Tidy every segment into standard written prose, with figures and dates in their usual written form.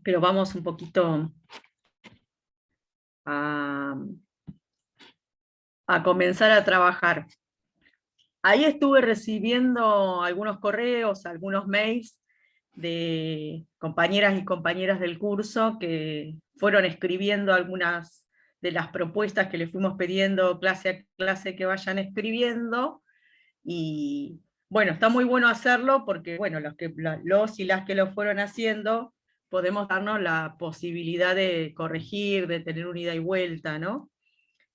pero vamos un poquito a, a comenzar a trabajar. Ahí estuve recibiendo algunos correos, algunos mails de compañeras y compañeras del curso que fueron escribiendo algunas de las propuestas que les fuimos pidiendo clase a clase que vayan escribiendo, y bueno, está muy bueno hacerlo porque bueno, los y las que lo fueron haciendo podemos darnos la posibilidad de corregir, de tener una ida y vuelta, ¿no?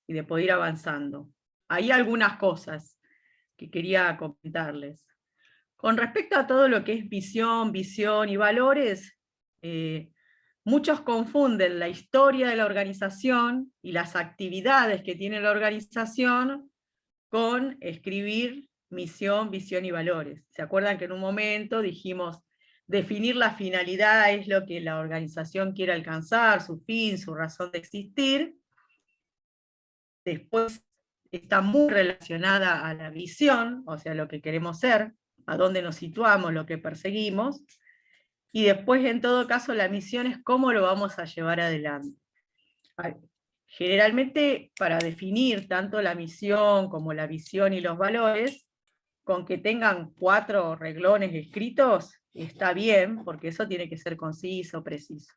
Y de poder ir avanzando. Hay algunas cosas que quería comentarles. Con respecto a todo lo que es visión y valores, muchos confunden la historia de la organización y las actividades que tiene la organización con escribir misión, visión y valores. ¿Se acuerdan que en un momento dijimos, definir la finalidad es lo que la organización quiere alcanzar, su fin, su razón de existir? Después está muy relacionada a la visión, o sea, lo que queremos ser, a dónde nos situamos, lo que perseguimos, y después, en todo caso, la misión es cómo lo vamos a llevar adelante. Generalmente, para definir tanto la misión como la visión y los valores, con que tengan 4 reglones escritos, está bien, porque eso tiene que ser conciso, preciso.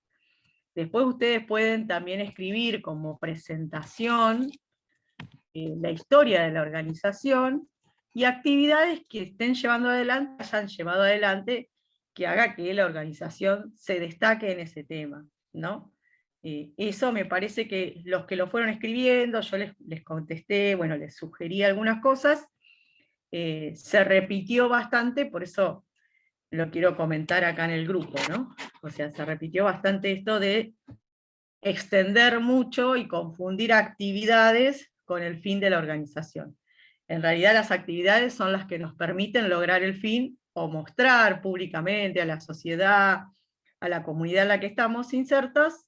Después ustedes pueden también escribir como presentación la historia de la organización y actividades que estén llevando adelante, hayan llevado adelante, que haga que la organización se destaque en ese tema, ¿no? Eso me parece que los que lo fueron escribiendo, yo les contesté, bueno, les sugerí algunas cosas, se repitió bastante, por eso lo quiero comentar acá en el grupo, ¿no? O sea, se repitió bastante esto de extender mucho y confundir actividades con el fin de la organización. En realidad las actividades son las que nos permiten lograr el fin o mostrar públicamente a la sociedad, a la comunidad en la que estamos insertos,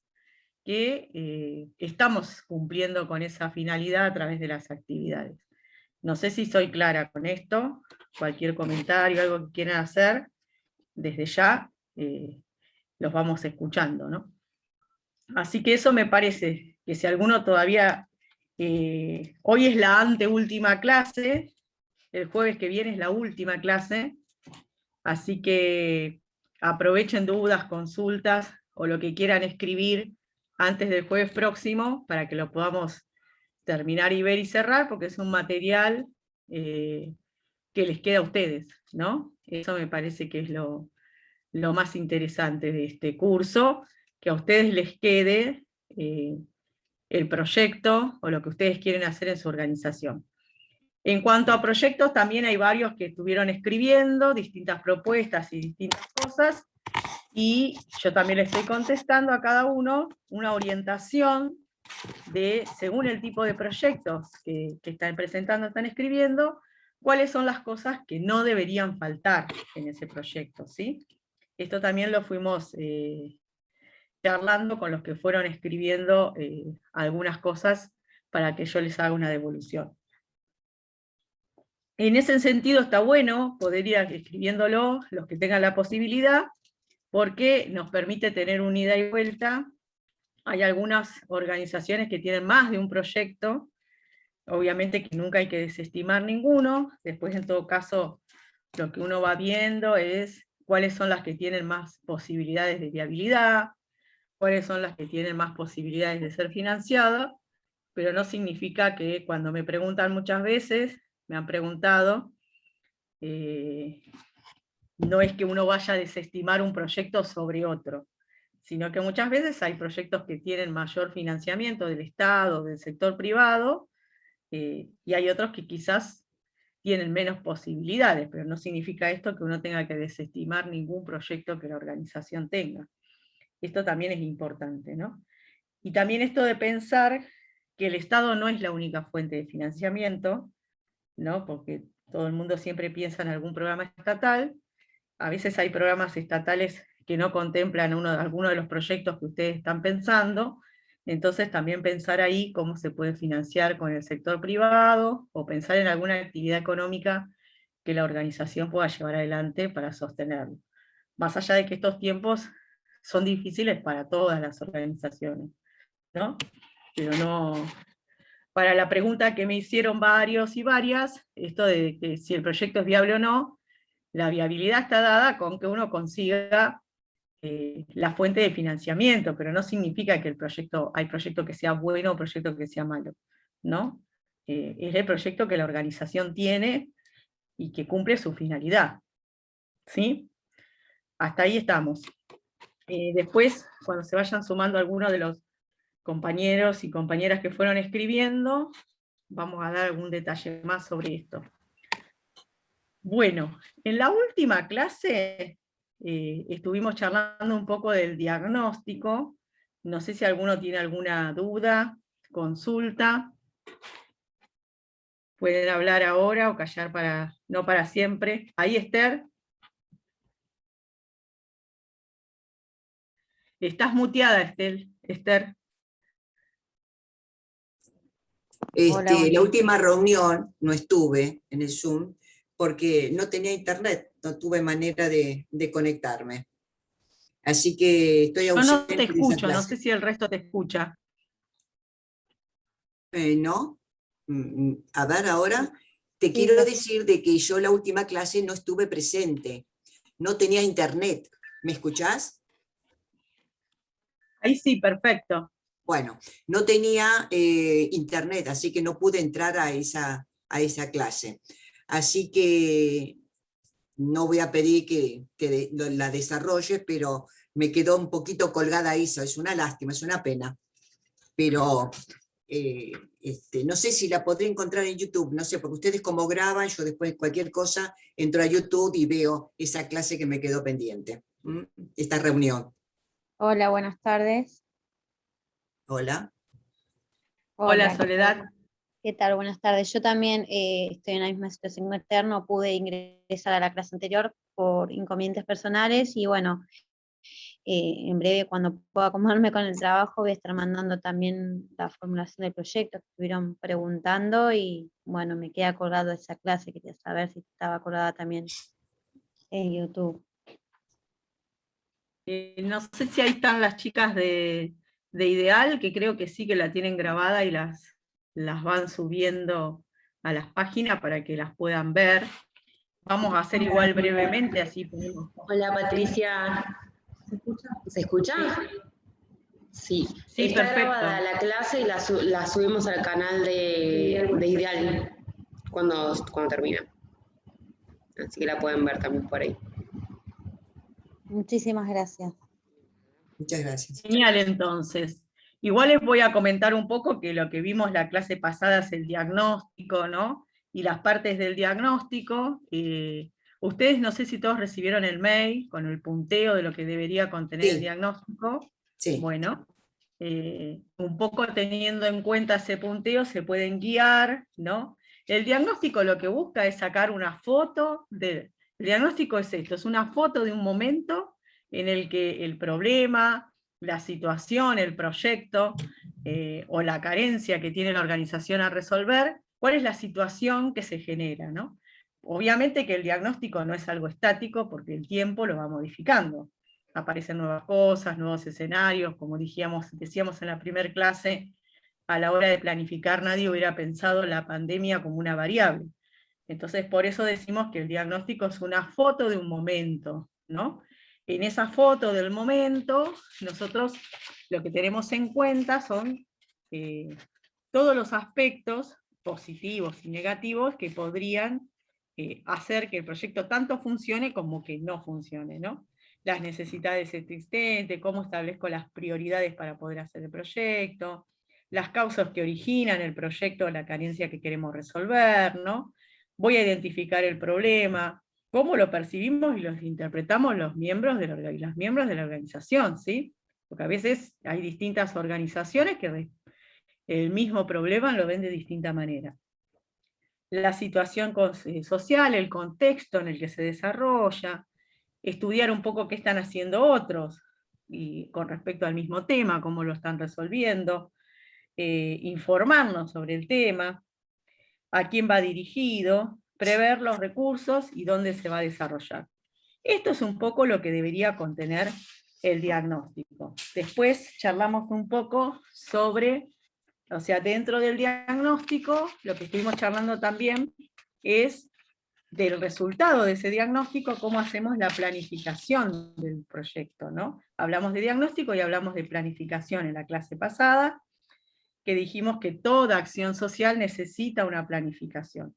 que estamos cumpliendo con esa finalidad a través de las actividades. No sé si soy clara con esto, cualquier comentario, algo que quieran hacer, desde ya los vamos escuchando, ¿no? Así que eso me parece, que si alguno todavía, hoy es la anteúltima clase, el jueves que viene es la última clase, así que aprovechen dudas, consultas o lo que quieran escribir antes del jueves próximo para que lo podamos terminar y ver y cerrar, porque es un material que les queda a ustedes, ¿no? Eso me parece que es lo más interesante de este curso, que a ustedes les quede el proyecto o lo que ustedes quieren hacer en su organización. En cuanto a proyectos, también hay varios que estuvieron escribiendo distintas propuestas y distintas cosas, y yo también les estoy contestando a cada uno una orientación de, según el tipo de proyectos que están presentando, están escribiendo, cuáles son las cosas que no deberían faltar en ese proyecto, ¿sí? Esto también lo fuimos charlando con los que fueron escribiendo algunas cosas para que yo les haga una devolución. En ese sentido está bueno poder ir escribiéndolo, los que tengan la posibilidad, porque nos permite tener una ida y vuelta. Hay algunas organizaciones que tienen más de un proyecto, obviamente que nunca hay que desestimar ninguno. Después, en todo caso, lo que uno va viendo es cuáles son las que tienen más posibilidades de viabilidad, cuáles son las que tienen más posibilidades de ser financiadas, pero no significa que cuando me preguntan muchas veces, me han preguntado, no es que uno vaya a desestimar un proyecto sobre otro, sino que muchas veces hay proyectos que tienen mayor financiamiento del Estado, del sector privado, y hay otros que quizás tienen menos posibilidades, pero no significa esto que uno tenga que desestimar ningún proyecto que la organización tenga. Esto también es importante, ¿no? Y también esto de pensar que el Estado no es la única fuente de financiamiento, ¿no? Porque todo el mundo siempre piensa en algún programa estatal. A veces hay programas estatales que no contemplan alguno de los proyectos que ustedes están pensando, entonces también pensar ahí cómo se puede financiar con el sector privado, o pensar en alguna actividad económica que la organización pueda llevar adelante para sostenerlo. Más allá de que estos tiempos son difíciles para todas las organizaciones, ¿no? Pero no, para la pregunta que me hicieron varios y varias, esto de que si el proyecto es viable o no, la viabilidad está dada con que uno consiga la fuente de financiamiento, pero no significa que hay proyecto que sea bueno o proyecto que sea malo, ¿no? Es el proyecto que la organización tiene y que cumple su finalidad, ¿sí? Hasta ahí estamos. Después, cuando se vayan sumando algunos de los compañeros y compañeras que fueron escribiendo, vamos a dar algún detalle más sobre esto. Bueno, en la última clase estuvimos charlando un poco del diagnóstico. No sé si alguno tiene alguna duda, consulta. Pueden hablar ahora o callar no para siempre. Ahí, Esther. Estás muteada, Esther. Hola, La última reunión no estuve en el Zoom porque no tenía internet, no tuve manera de conectarme. Así que estoy Yo no ausente te de esa escucho, no clase. sé si el resto te escucha. ¿No? A ver, ahora te Sí, quiero decir de que yo la última clase no estuve presente, no tenía internet. ¿Me escuchás? Ahí sí, perfecto. Bueno, no tenía internet, así que no pude entrar a esa clase. Así que no voy a pedir que la desarrolle, pero me quedó un poquito colgada eso. Es una lástima, es una pena. Pero no sé si la podré encontrar en YouTube, no sé, porque ustedes como graban, yo después cualquier cosa entro a YouTube y veo esa clase que me quedó pendiente. Esta reunión. Hola, buenas tardes. Hola. Hola, Hola, Soledad. ¿qué tal? Buenas tardes. Yo también estoy en la misma situación que Esther, no pude ingresar a la clase anterior por inconvenientes personales y bueno, en breve cuando pueda acomodarme con el trabajo voy a estar mandando también la formulación del proyecto que estuvieron preguntando y bueno, me queda colgado esa clase, quería saber si estaba colgada también en YouTube. No sé si ahí están las chicas de Ideal, que creo que sí que la tienen grabada y las van subiendo a las páginas para que las puedan ver. Vamos a hacer igual brevemente, así podemos. Hola Patricia, ¿se escucha? Sí, Sí, está perfecto. grabada la clase y la subimos al canal de Ideal cuando termine. Así que la pueden ver también por ahí. Muchísimas gracias. Muchas gracias. Genial, entonces. Igual les voy a comentar un poco que lo que vimos la clase pasada es el diagnóstico, ¿no? Y las partes del diagnóstico. Ustedes no sé si todos recibieron el mail con el punteo de lo que debería contener el diagnóstico. Sí. Bueno, un poco teniendo en cuenta ese punteo se pueden guiar, ¿no? El diagnóstico lo que busca es sacar una foto el diagnóstico es esto, es una foto de un momento en el que el problema, la situación, el proyecto o la carencia que tiene la organización a resolver, cuál es la situación que se genera, ¿no? Obviamente que el diagnóstico no es algo estático porque el tiempo lo va modificando. Aparecen nuevas cosas, nuevos escenarios, como decíamos en la primera clase, a la hora de planificar nadie hubiera pensado la pandemia como una variable. Entonces por eso decimos que el diagnóstico es una foto de un momento, ¿no? En esa foto del momento, nosotros lo que tenemos en cuenta son todos los aspectos positivos y negativos que podrían hacer que el proyecto tanto funcione como que no funcione, ¿no? Las necesidades existentes, cómo establezco las prioridades para poder hacer el proyecto, las causas que originan el proyecto o la carencia que queremos resolver, ¿no? Voy a identificar el problema, cómo lo percibimos y lo interpretamos los miembros de las miembros de la organización, ¿sí? Porque a veces hay distintas organizaciones que el mismo problema lo ven de distinta manera. La situación social, el contexto en el que se desarrolla, estudiar un poco qué están haciendo otros, y con respecto al mismo tema, cómo lo están resolviendo, informarnos sobre el tema, a quién va dirigido, prever los recursos y dónde se va a desarrollar. Esto es un poco lo que debería contener el diagnóstico. Después charlamos un poco sobre, o sea, dentro del diagnóstico, lo que estuvimos charlando también es del resultado de ese diagnóstico, cómo hacemos la planificación del proyecto, ¿no? Hablamos de diagnóstico y hablamos de planificación en la clase pasada, que dijimos que toda acción social necesita una planificación.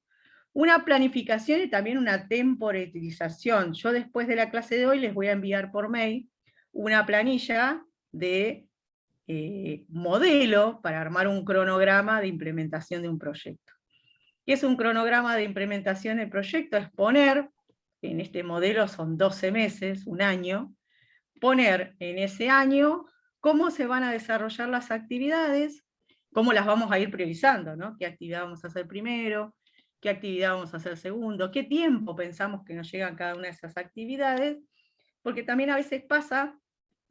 Una planificación y también una temporalización. Yo después de la clase de hoy les voy a enviar por mail una planilla de modelo para armar un cronograma de implementación de un proyecto. ¿Qué es un cronograma de implementación del proyecto? Es poner, en este modelo son 12 meses, un año, poner en ese año cómo se van a desarrollar las actividades, cómo las vamos a ir priorizando, ¿no? ¿Qué actividad vamos a hacer primero? ¿Qué actividad vamos a hacer segundo? ¿Qué tiempo pensamos que nos llegan cada una de esas actividades? Porque también a veces pasa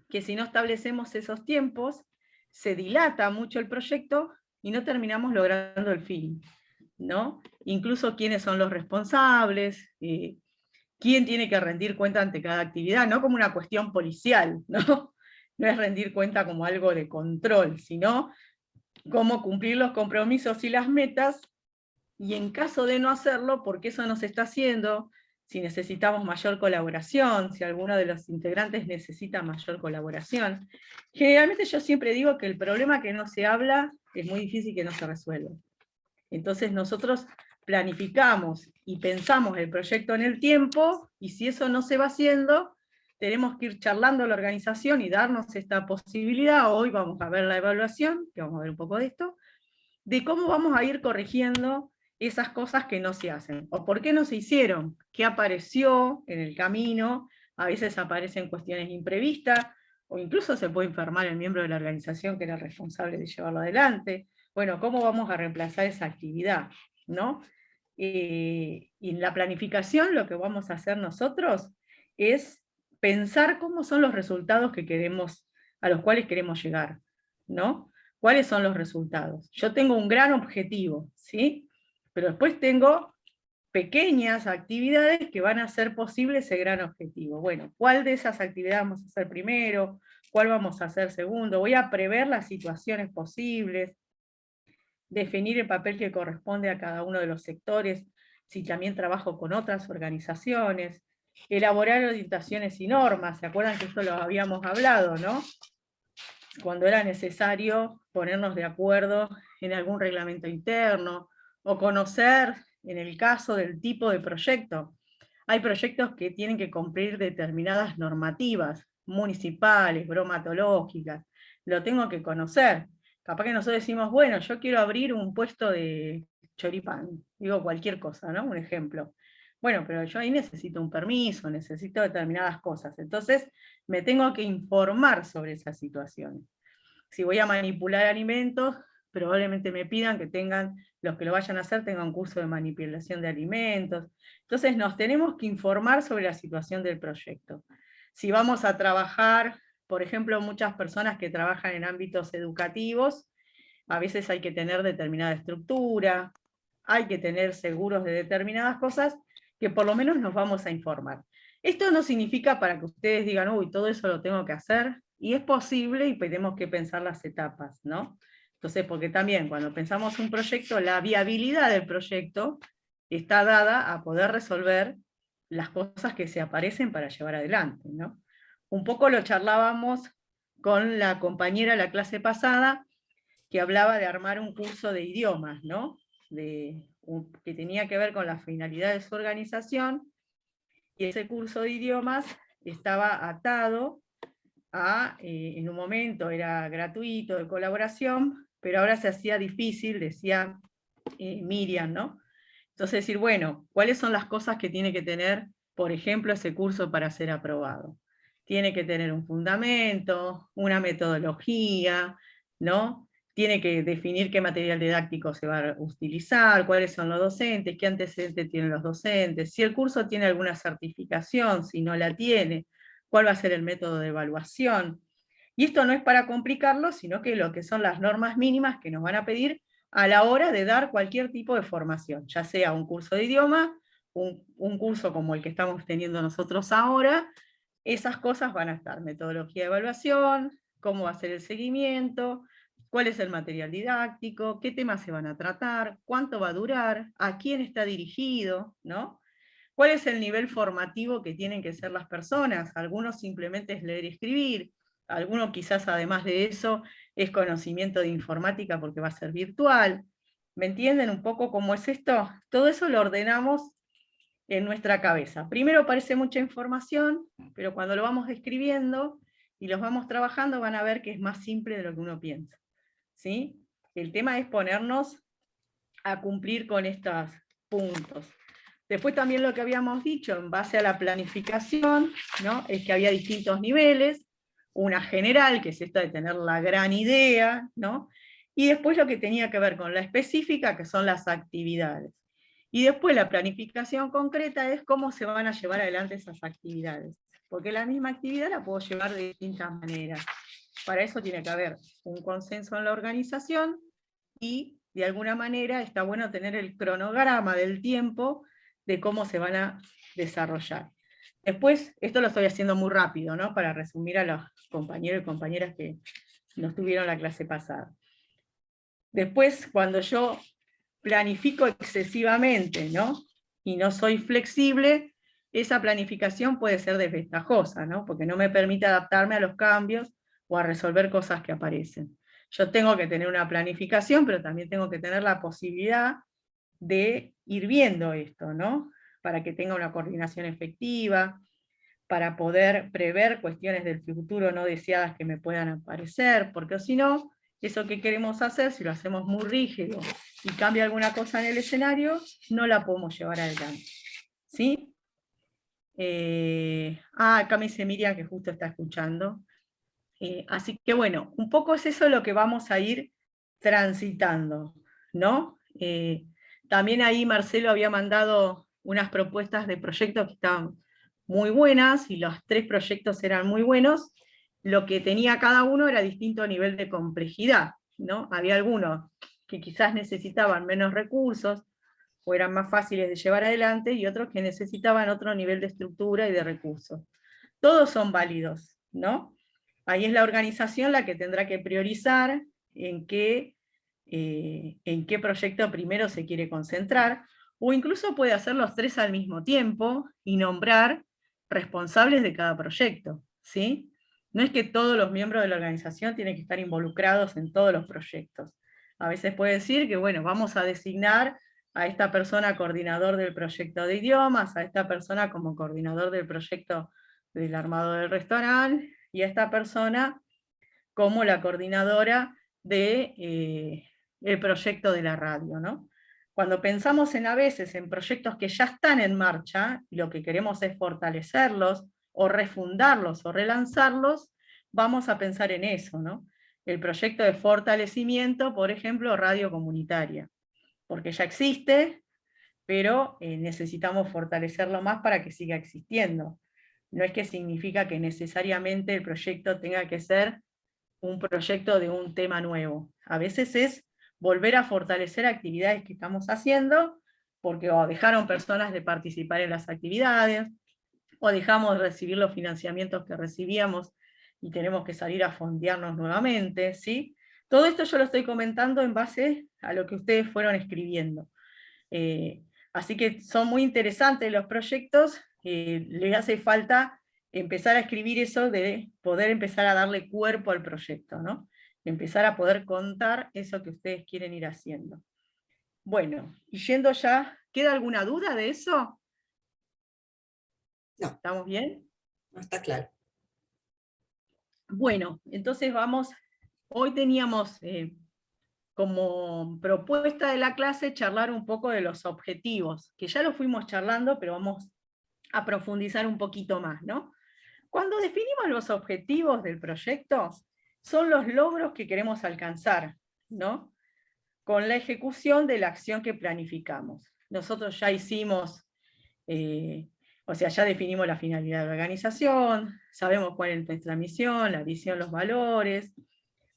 que si no establecemos esos tiempos, se dilata mucho el proyecto y no terminamos logrando el fin, ¿no? Incluso quiénes son los responsables, quién tiene que rendir cuenta ante cada actividad, no como una cuestión policial, ¿no? No es rendir cuenta como algo de control, sino cómo cumplir los compromisos y las metas, y en caso de no hacerlo, ¿por qué eso no se está haciendo? Si necesitamos mayor colaboración, si alguno de los integrantes necesita mayor colaboración. Generalmente yo siempre digo que el problema que no se habla es muy difícil que no se resuelva. Entonces nosotros planificamos y pensamos el proyecto en el tiempo, y si eso no se va haciendo, tenemos que ir charlando a la organización y darnos esta posibilidad. Hoy vamos a ver la evaluación, que vamos a ver un poco de esto, de cómo vamos a ir corrigiendo esas cosas que no se hacen, o por qué no se hicieron, qué apareció en el camino. A veces aparecen cuestiones imprevistas, o incluso se puede enfermar el miembro de la organización que era responsable de llevarlo adelante. Bueno, ¿cómo vamos a reemplazar esa actividad? ¿No? Y en la planificación lo que vamos a hacer nosotros es pensar cómo son los resultados que queremos, a los cuales queremos llegar, ¿no? ¿Cuáles son los resultados? Yo tengo un gran objetivo, ¿sí? Pero después tengo pequeñas actividades que van a hacer posible ese gran objetivo. Bueno, ¿cuál de esas actividades vamos a hacer primero? ¿Cuál vamos a hacer segundo? Voy a prever las situaciones posibles, definir el papel que corresponde a cada uno de los sectores, si también trabajo con otras organizaciones, elaborar orientaciones y normas. ¿Se acuerdan que esto lo habíamos hablado, no? Cuando era necesario ponernos de acuerdo en algún reglamento interno, o conocer, en el caso del tipo de proyecto, hay proyectos que tienen que cumplir determinadas normativas municipales, bromatológicas, lo tengo que conocer. Capaz que nosotros decimos, bueno, yo quiero abrir un puesto de choripán, digo cualquier cosa, ¿no? Un ejemplo. Bueno, pero yo ahí necesito un permiso, necesito determinadas cosas. Entonces, me tengo que informar sobre esas situaciones. Si voy a manipular alimentos, probablemente me pidan que tengan, los que lo vayan a hacer, tengan un curso de manipulación de alimentos. Entonces, nos tenemos que informar sobre la situación del proyecto. Si vamos a trabajar, por ejemplo, muchas personas que trabajan en ámbitos educativos, a veces hay que tener determinada estructura, hay que tener seguros de determinadas cosas, que por lo menos nos vamos a informar. Esto no significa para que ustedes digan, uy, todo eso lo tengo que hacer, y es posible, y tenemos que pensar las etapas, ¿no? Entonces, porque también cuando pensamos un proyecto, la viabilidad del proyecto está dada a poder resolver las cosas que se aparecen para llevar adelante, ¿no? Un poco lo charlábamos con la compañera de la clase pasada, que hablaba de armar un curso de idiomas, ¿no? Que tenía que ver con la finalidad de su organización, y ese curso de idiomas estaba atado a, en un momento era gratuito, de colaboración, pero ahora se hacía difícil, decía Miriam, ¿no? Entonces decir, bueno, ¿cuáles son las cosas que tiene que tener, por ejemplo, ese curso para ser aprobado? Tiene que tener un fundamento, una metodología, ¿no? Tiene que definir qué material didáctico se va a utilizar, cuáles son los docentes, qué antecedentes tienen los docentes, si el curso tiene alguna certificación, si no la tiene, cuál va a ser el método de evaluación. Y esto no es para complicarlo, sino que lo que son las normas mínimas que nos van a pedir a la hora de dar cualquier tipo de formación, ya sea un curso de idioma, un curso como el que estamos teniendo nosotros ahora, esas cosas van a estar: metodología de evaluación, cómo va a ser el seguimiento, cuál es el material didáctico, qué temas se van a tratar, cuánto va a durar, a quién está dirigido, ¿no? ¿Cuál es el nivel formativo que tienen que ser las personas? Algunos simplemente es leer y escribir, algunos quizás además de eso es conocimiento de informática porque va a ser virtual. ¿Me entienden un poco cómo es esto? Todo eso lo ordenamos en nuestra cabeza. Primero parece mucha información, pero cuando lo vamos escribiendo y los vamos trabajando van a ver que es más simple de lo que uno piensa, ¿sí? El tema es ponernos a cumplir con estos puntos. Después también lo que habíamos dicho en base a la planificación, ¿no? Es que había distintos niveles, una general, que es esta de tener la gran idea, ¿no? Y después lo que tenía que ver con la específica, que son las actividades. Y después la planificación concreta es cómo se van a llevar adelante esas actividades. Porque la misma actividad la puedo llevar de distintas maneras. Para eso tiene que haber un consenso en la organización y de alguna manera está bueno tener el cronograma del tiempo de cómo se van a desarrollar. Después, esto lo estoy haciendo muy rápido, ¿no? Para resumir a los compañeros y compañeras que nos tuvieron la clase pasada. Después, cuando yo planifico excesivamente, ¿no? Y no soy flexible, esa planificación puede ser desventajosa, ¿no? Porque no me permite adaptarme a los cambios o a resolver cosas que aparecen. Yo tengo que tener una planificación, pero también tengo que tener la posibilidad de ir viendo esto, ¿no? Para que tenga una coordinación efectiva, para poder prever cuestiones del futuro no deseadas que me puedan aparecer, porque si no, eso que queremos hacer, si lo hacemos muy rígido y cambia alguna cosa en el escenario, no la podemos llevar adelante. ¿Sí? Acá me dice Miriam que justo está escuchando. Así que bueno, un poco es eso lo que vamos a ir transitando, ¿no? También ahí Marcelo había mandado unas propuestas de proyectos que estaban muy buenas, y los 3 proyectos eran muy buenos. Lo que tenía cada uno era distinto nivel de complejidad, ¿no? Había algunos que quizás necesitaban menos recursos, o eran más fáciles de llevar adelante, y otros que necesitaban otro nivel de estructura y de recursos. Todos son válidos, ¿no? Ahí es la organización la que tendrá que priorizar en qué proyecto primero se quiere concentrar, o incluso puede hacer los 3 al mismo tiempo y nombrar responsables de cada proyecto, ¿sí? No es que todos los miembros de la organización tienen que estar involucrados en todos los proyectos. A veces puede decir que, bueno, vamos a designar a esta persona coordinador del proyecto de idiomas, a esta persona como coordinador del proyecto del armado del restaurante, y a esta persona como la coordinadora de el proyecto de la radio, ¿no? Cuando pensamos a veces en proyectos que ya están en marcha, y lo que queremos es fortalecerlos, o refundarlos, o relanzarlos, vamos a pensar en eso, ¿no? El proyecto de fortalecimiento, por ejemplo, radio comunitaria, porque ya existe, pero necesitamos fortalecerlo más para que siga existiendo. No es que significa que necesariamente el proyecto tenga que ser un proyecto de un tema nuevo. A veces es volver a fortalecer actividades que estamos haciendo, porque o dejaron personas de participar en las actividades, o dejamos de recibir los financiamientos que recibíamos y tenemos que salir a fondearnos nuevamente, ¿sí? Todo esto yo lo estoy comentando en base a lo que ustedes fueron escribiendo. Así que son muy interesantes los proyectos, les hace falta empezar a escribir eso de poder empezar a darle cuerpo al proyecto, ¿no? Empezar a poder contar eso que ustedes quieren ir haciendo. Bueno, y yendo ya, ¿queda alguna duda de eso? No. ¿Estamos bien? No está claro. Bueno, entonces vamos, hoy teníamos como propuesta de la clase charlar un poco de los objetivos, que ya lo fuimos charlando, pero vamos a profundizar un poquito más, ¿no? Cuando definimos los objetivos del proyecto, son los logros que queremos alcanzar, ¿no? Con la ejecución de la acción que planificamos. Nosotros ya hicimos, ya definimos la finalidad de la organización, sabemos cuál es nuestra misión, la visión, los valores,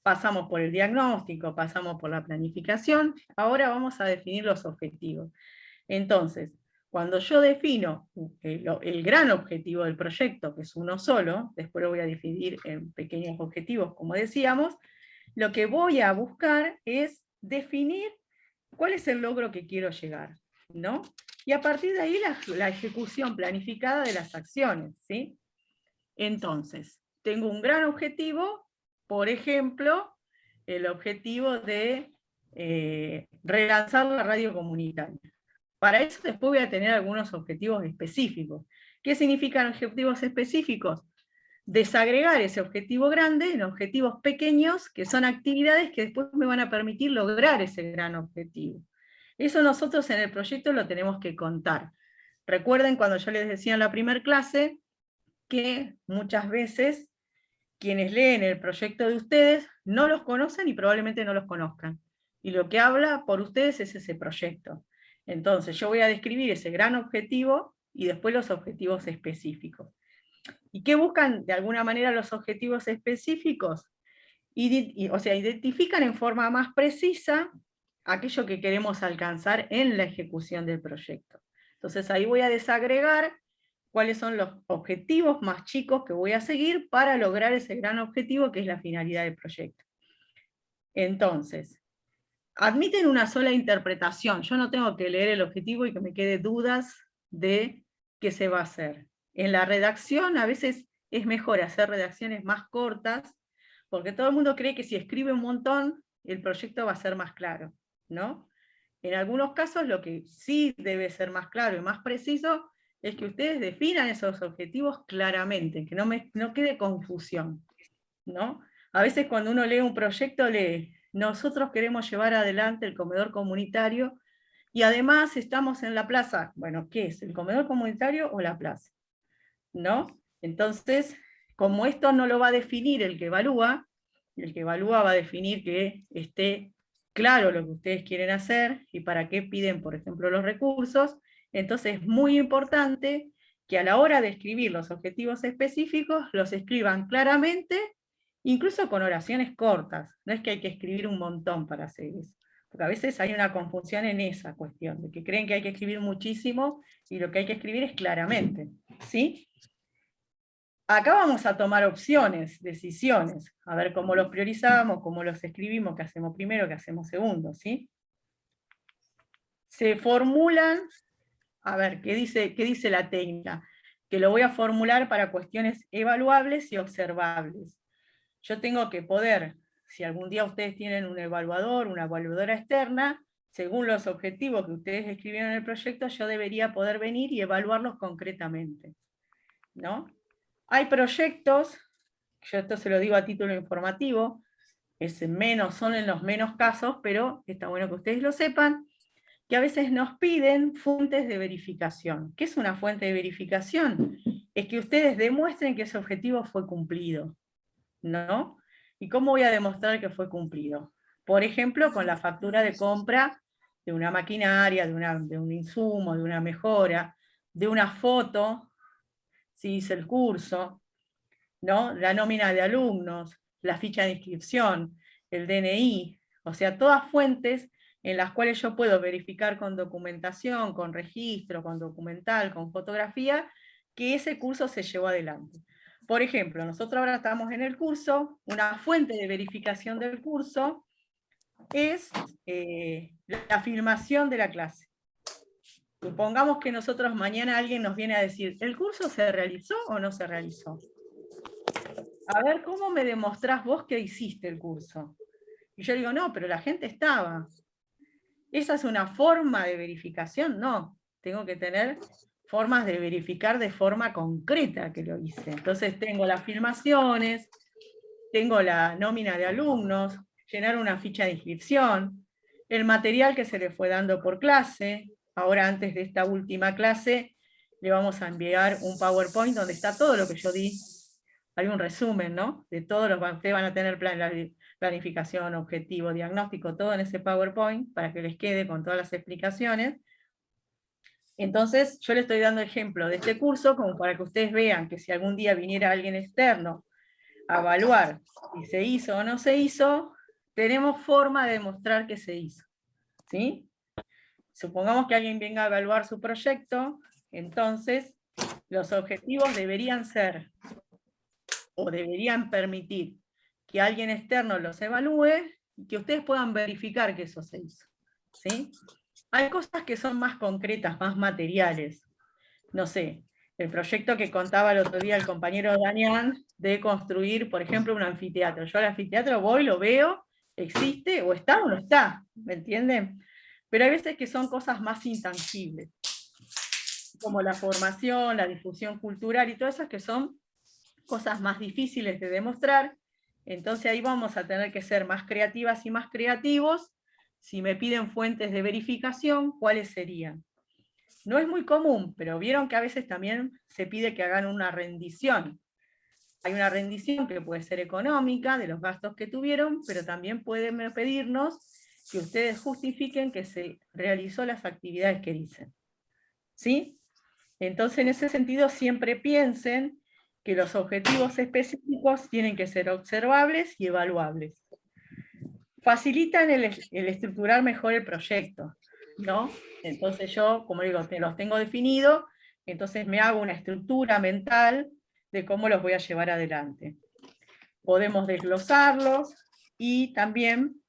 pasamos por el diagnóstico, pasamos por la planificación, ahora vamos a definir los objetivos. Entonces, cuando yo defino el gran objetivo del proyecto, que es uno solo, después lo voy a dividir en pequeños objetivos, como decíamos, lo que voy a buscar es definir cuál es el logro que quiero llegar, ¿no? Y a partir de ahí la ejecución planificada de las acciones, ¿sí? Entonces, tengo un gran objetivo, por ejemplo, el objetivo de relanzar la radio comunitaria. Para eso después voy a tener algunos objetivos específicos. ¿Qué significan objetivos específicos? Desagregar ese objetivo grande en objetivos pequeños, que son actividades que después me van a permitir lograr ese gran objetivo. Eso nosotros en el proyecto lo tenemos que contar. Recuerden cuando yo les decía en la primera clase, que muchas veces quienes leen el proyecto de ustedes no los conocen y probablemente no los conozcan. Y lo que habla por ustedes es ese proyecto. Entonces yo voy a describir ese gran objetivo y después los objetivos específicos. ¿Y qué buscan de alguna manera los objetivos específicos? O sea, identifican en forma más precisa aquello que queremos alcanzar en la ejecución del proyecto. Entonces ahí voy a desagregar cuáles son los objetivos más chicos que voy a seguir para lograr ese gran objetivo que es la finalidad del proyecto. Entonces, admiten una sola interpretación. Yo no tengo que leer el objetivo y que me quede dudas de qué se va a hacer. En la redacción a veces es mejor hacer redacciones más cortas, porque todo el mundo cree que si escribe un montón, el proyecto va a ser más claro, ¿no? En algunos casos lo que sí debe ser más claro y más preciso es que ustedes definan esos objetivos claramente, que no quede confusión, ¿no? A veces cuando uno lee un proyecto, lee, nosotros queremos llevar adelante el comedor comunitario y además estamos en la plaza. Bueno, ¿qué es? ¿El comedor comunitario o la plaza? ¿No? Entonces, como esto no lo va a definir el que evalúa va a definir que esté claro lo que ustedes quieren hacer y para qué piden, por ejemplo, los recursos. Entonces es muy importante que a la hora de escribir los objetivos específicos, los escriban claramente, incluso con oraciones cortas. No es que hay que escribir un montón para hacer eso, porque a veces hay una confusión en esa cuestión, de que creen que hay que escribir muchísimo y lo que hay que escribir es claramente, ¿sí? Acá vamos a tomar opciones, decisiones, a ver cómo los priorizamos, cómo los escribimos, qué hacemos primero, qué hacemos segundo, ¿sí? Se formulan, a ver, ¿qué dice la técnica? Que lo voy a formular para cuestiones evaluables y observables. Yo tengo que poder, si algún día ustedes tienen un evaluador, una evaluadora externa, según los objetivos que ustedes escribieron en el proyecto, yo debería poder venir y evaluarlos concretamente, ¿no? Hay proyectos, yo esto se lo digo a título informativo, son en los menos casos, pero está bueno que ustedes lo sepan, que a veces nos piden fuentes de verificación. ¿Qué es una fuente de verificación? Es que ustedes demuestren que ese objetivo fue cumplido, ¿no? ¿Y cómo voy a demostrar que fue cumplido? Por ejemplo, con la factura de compra de una maquinaria, de un insumo, de una mejora, de una foto, si hice el curso, ¿no? La nómina de alumnos, la ficha de inscripción, el DNI, o sea, todas fuentes en las cuales yo puedo verificar con documentación, con registro, con documental, con fotografía, que ese curso se llevó adelante. Por ejemplo, nosotros ahora estamos en el curso, una fuente de verificación del curso es la filmación de la clase. Supongamos que nosotros mañana alguien nos viene a decir, ¿el curso se realizó o no se realizó? A ver, ¿cómo me demostrás vos que hiciste el curso? Y yo digo, no, pero la gente estaba. ¿Esa es una forma de verificación? No, tengo que tener formas de verificar de forma concreta que lo hice. Entonces tengo las filmaciones, tengo la nómina de alumnos, llenar una ficha de inscripción, el material que se le fue dando por clase. Ahora, antes de esta última clase, le vamos a enviar un PowerPoint donde está todo lo que yo di. Hay un resumen, ¿no? De todo lo que ustedes van a tener, planificación, objetivo, diagnóstico, todo en ese PowerPoint, para que les quede con todas las explicaciones. Entonces, yo les estoy dando ejemplo de este curso, como para que ustedes vean que si algún día viniera alguien externo a evaluar si se hizo o no se hizo, tenemos forma de demostrar que se hizo, ¿sí? Supongamos que alguien venga a evaluar su proyecto, entonces los objetivos deberían ser, o deberían permitir, que alguien externo los evalúe y que ustedes puedan verificar que eso se hizo, ¿sí? Hay cosas que son más concretas, más materiales. No sé, el proyecto que contaba el otro día el compañero Danián de construir, por ejemplo, un anfiteatro. Yo al anfiteatro voy, lo veo, existe, o está o no está, ¿me entienden? Pero hay veces que son cosas más intangibles, como la formación, la difusión cultural y todas esas que son cosas más difíciles de demostrar. Entonces ahí vamos a tener que ser más creativas y más creativos. Si me piden fuentes de verificación, ¿cuáles serían? No es muy común, pero vieron que a veces también se pide que hagan una rendición. Hay una rendición que puede ser económica, de los gastos que tuvieron, pero también pueden pedirnos que ustedes justifiquen que se realizó las actividades que dicen. ¿Sí? Entonces, en ese sentido, siempre piensen que los objetivos específicos tienen que ser observables y evaluables. Facilitan el estructurar mejor el proyecto, ¿no? Entonces yo, como digo, los tengo definidos, entonces me hago una estructura mental de cómo los voy a llevar adelante. Podemos desglosarlos y también,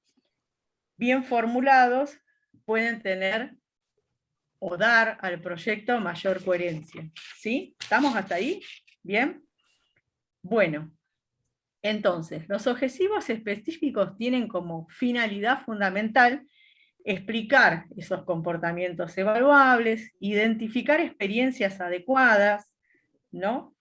bien formulados, pueden tener o dar al proyecto mayor coherencia. ¿Sí? ¿Estamos hasta ahí? ¿Bien? Bueno, entonces, los objetivos específicos tienen como finalidad fundamental explicar esos comportamientos evaluables, identificar experiencias adecuadas, ¿no?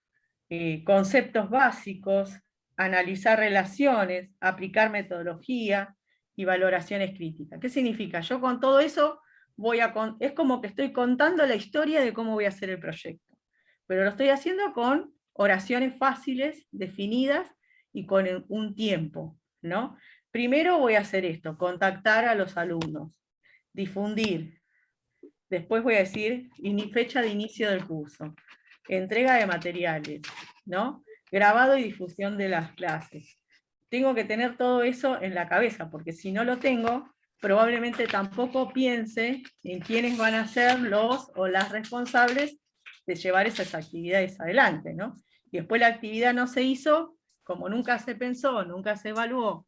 Conceptos básicos, analizar relaciones, aplicar metodología y valoraciones críticas. ¿Qué significa? Yo con todo eso es como que estoy contando la historia de cómo voy a hacer el proyecto, pero lo estoy haciendo con oraciones fáciles, definidas y con un tiempo, ¿no? Primero voy a hacer esto, contactar a los alumnos, difundir, después voy a decir fecha de inicio del curso, entrega de materiales, ¿no? Grabado y difusión de las clases. Tengo que tener todo eso en la cabeza, porque si no lo tengo, probablemente tampoco piense en quiénes van a ser los o las responsables de llevar esas actividades adelante, ¿no? Y después la actividad no se hizo, como nunca se pensó, nunca se evaluó,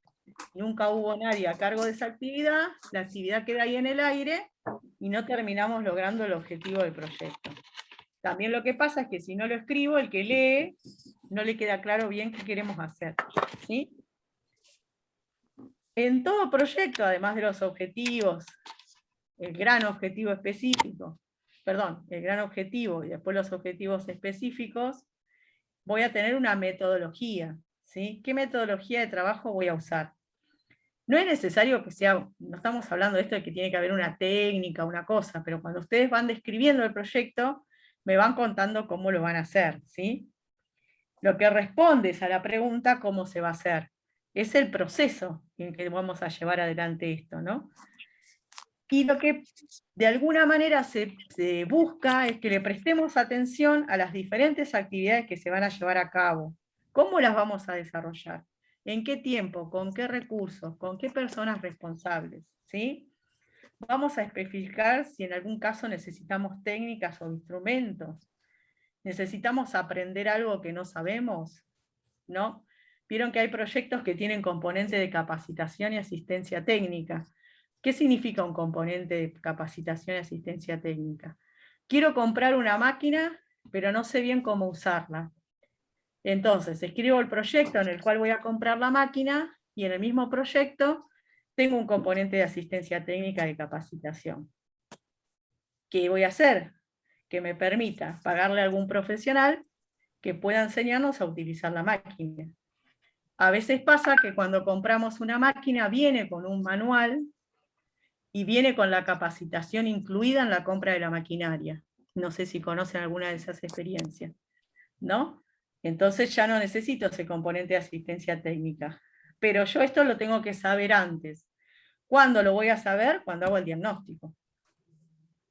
nunca hubo nadie a cargo de esa actividad, la actividad queda ahí en el aire y no terminamos logrando el objetivo del proyecto. También lo que pasa es que si no lo escribo, el que lee no le queda claro bien qué queremos hacer, ¿sí? En todo proyecto, además de los objetivos, el gran objetivo específico, el gran objetivo y después los objetivos específicos, voy a tener una metodología, ¿sí? ¿Qué metodología de trabajo voy a usar? No es necesario que sea, no estamos hablando de esto de que tiene que haber una técnica, una cosa, pero cuando ustedes van describiendo el proyecto, me van contando cómo lo van a hacer, ¿sí? Lo que responde es a la pregunta cómo se va a hacer. Es el proceso en que vamos a llevar adelante esto, ¿no? Y lo que de alguna manera se busca es que le prestemos atención a las diferentes actividades que se van a llevar a cabo. ¿Cómo las vamos a desarrollar? ¿En qué tiempo? ¿Con qué recursos? ¿Con qué personas responsables? ¿Sí? Vamos a especificar si en algún caso necesitamos técnicas o instrumentos. ¿Necesitamos aprender algo que no sabemos? ¿No? Vieron que hay proyectos que tienen componente de capacitación y asistencia técnica. ¿Qué significa un componente de capacitación y asistencia técnica? Quiero comprar una máquina, pero no sé bien cómo usarla. Entonces, escribo el proyecto en el cual voy a comprar la máquina, y en el mismo proyecto tengo un componente de asistencia técnica de capacitación. ¿Qué voy a hacer? Que me permita pagarle a algún profesional que pueda enseñarnos a utilizar la máquina. A veces pasa que cuando compramos una máquina viene con un manual y viene con la capacitación incluida en la compra de la maquinaria. No sé si conocen alguna de esas experiencias, ¿no? Entonces ya no necesito ese componente de asistencia técnica. Pero yo esto lo tengo que saber antes. ¿Cuándo lo voy a saber? Cuando hago el diagnóstico,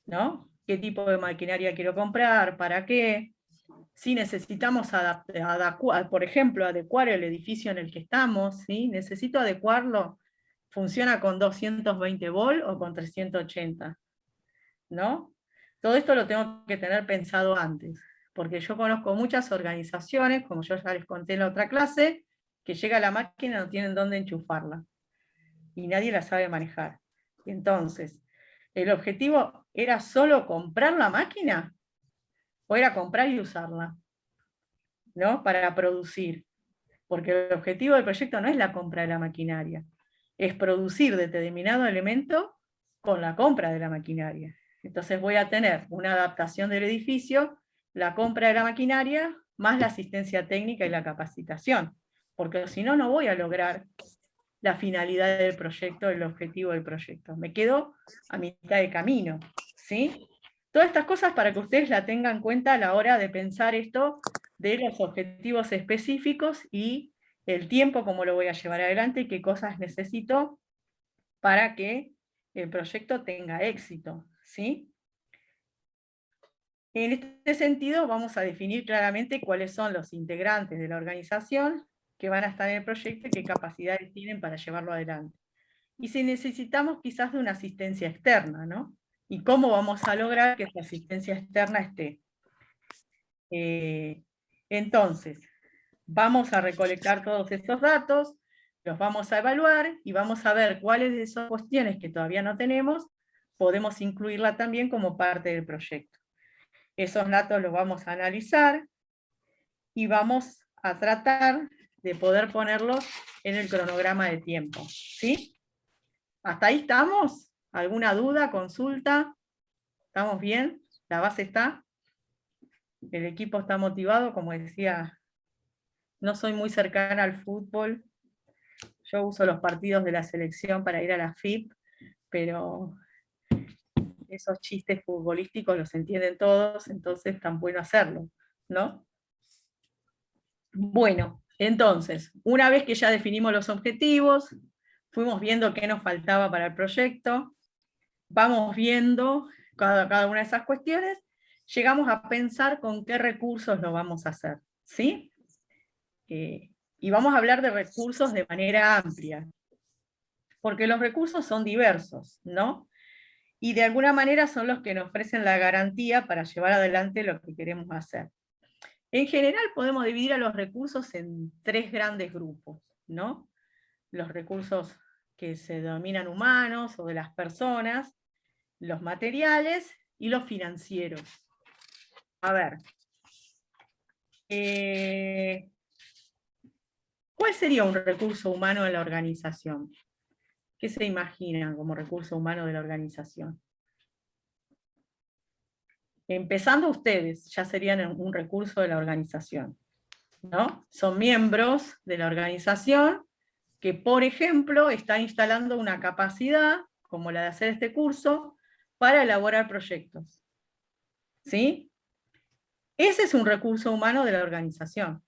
¿no? ¿Qué tipo de maquinaria quiero comprar? ¿Para qué? Si necesitamos por ejemplo, adecuar el edificio en el que estamos, ¿sí? Necesito adecuarlo. ¿Funciona con 220 volt o con 380? ¿no? Todo esto lo tengo que tener pensado antes, porque yo conozco muchas organizaciones, como yo ya les conté en la otra clase, que llega la máquina y no tienen dónde enchufarla, y nadie la sabe manejar. Entonces, ¿el objetivo era solo comprar la máquina? ¿O era comprar y usarla? ¿No? Para producir. Porque el objetivo del proyecto no es la compra de la maquinaria, es producir determinado elemento con la compra de la maquinaria. Entonces voy a tener una adaptación del edificio, la compra de la maquinaria, más la asistencia técnica y la capacitación. Porque si no, no voy a lograr la finalidad del proyecto, el objetivo del proyecto. Me quedo a mitad de camino, ¿sí? Todas estas cosas para que ustedes la tengan en cuenta a la hora de pensar esto de los objetivos específicos y el tiempo, cómo lo voy a llevar adelante y qué cosas necesito para que el proyecto tenga éxito, ¿sí? En este sentido, vamos a definir claramente cuáles son los integrantes de la organización que van a estar en el proyecto y qué capacidades tienen para llevarlo adelante. Y si necesitamos quizás de una asistencia externa, ¿no? Y cómo vamos a lograr que esa asistencia externa esté. Entonces, vamos a recolectar todos estos datos, los vamos a evaluar y vamos a ver cuáles de esas cuestiones que todavía no tenemos podemos incluirla también como parte del proyecto. Esos datos los vamos a analizar y vamos a tratar de poder ponerlos en el cronograma de tiempo, ¿sí? ¿Hasta ahí estamos? ¿Alguna duda, consulta? ¿Estamos bien? ¿La base está? ¿El equipo está motivado? Como decía, no soy muy cercana al fútbol. Yo uso los partidos de la selección para ir a la FIP, pero esos chistes futbolísticos los entienden todos, entonces es tan bueno hacerlo, ¿no? Bueno, entonces, una vez que ya definimos los objetivos, fuimos viendo qué nos faltaba para el proyecto, vamos viendo cada una de esas cuestiones, llegamos a pensar con qué recursos lo vamos a hacer, ¿sí? Y vamos a hablar de recursos de manera amplia, porque los recursos son diversos, ¿no? Y de alguna manera son los que nos ofrecen la garantía para llevar adelante lo que queremos hacer. En general podemos dividir a los recursos en tres grandes grupos, ¿no? Los recursos que se denominan humanos o de las personas, los materiales y los financieros. A ver, ¿cuál sería un recurso humano en la organización? ¿Qué se imaginan como recurso humano de la organización? Empezando ustedes, ya serían un recurso de la organización, ¿no? Son miembros de la organización que, por ejemplo, están instalando una capacidad, como la de hacer este curso, para elaborar proyectos. ¿Sí? Ese es un recurso humano de la organización.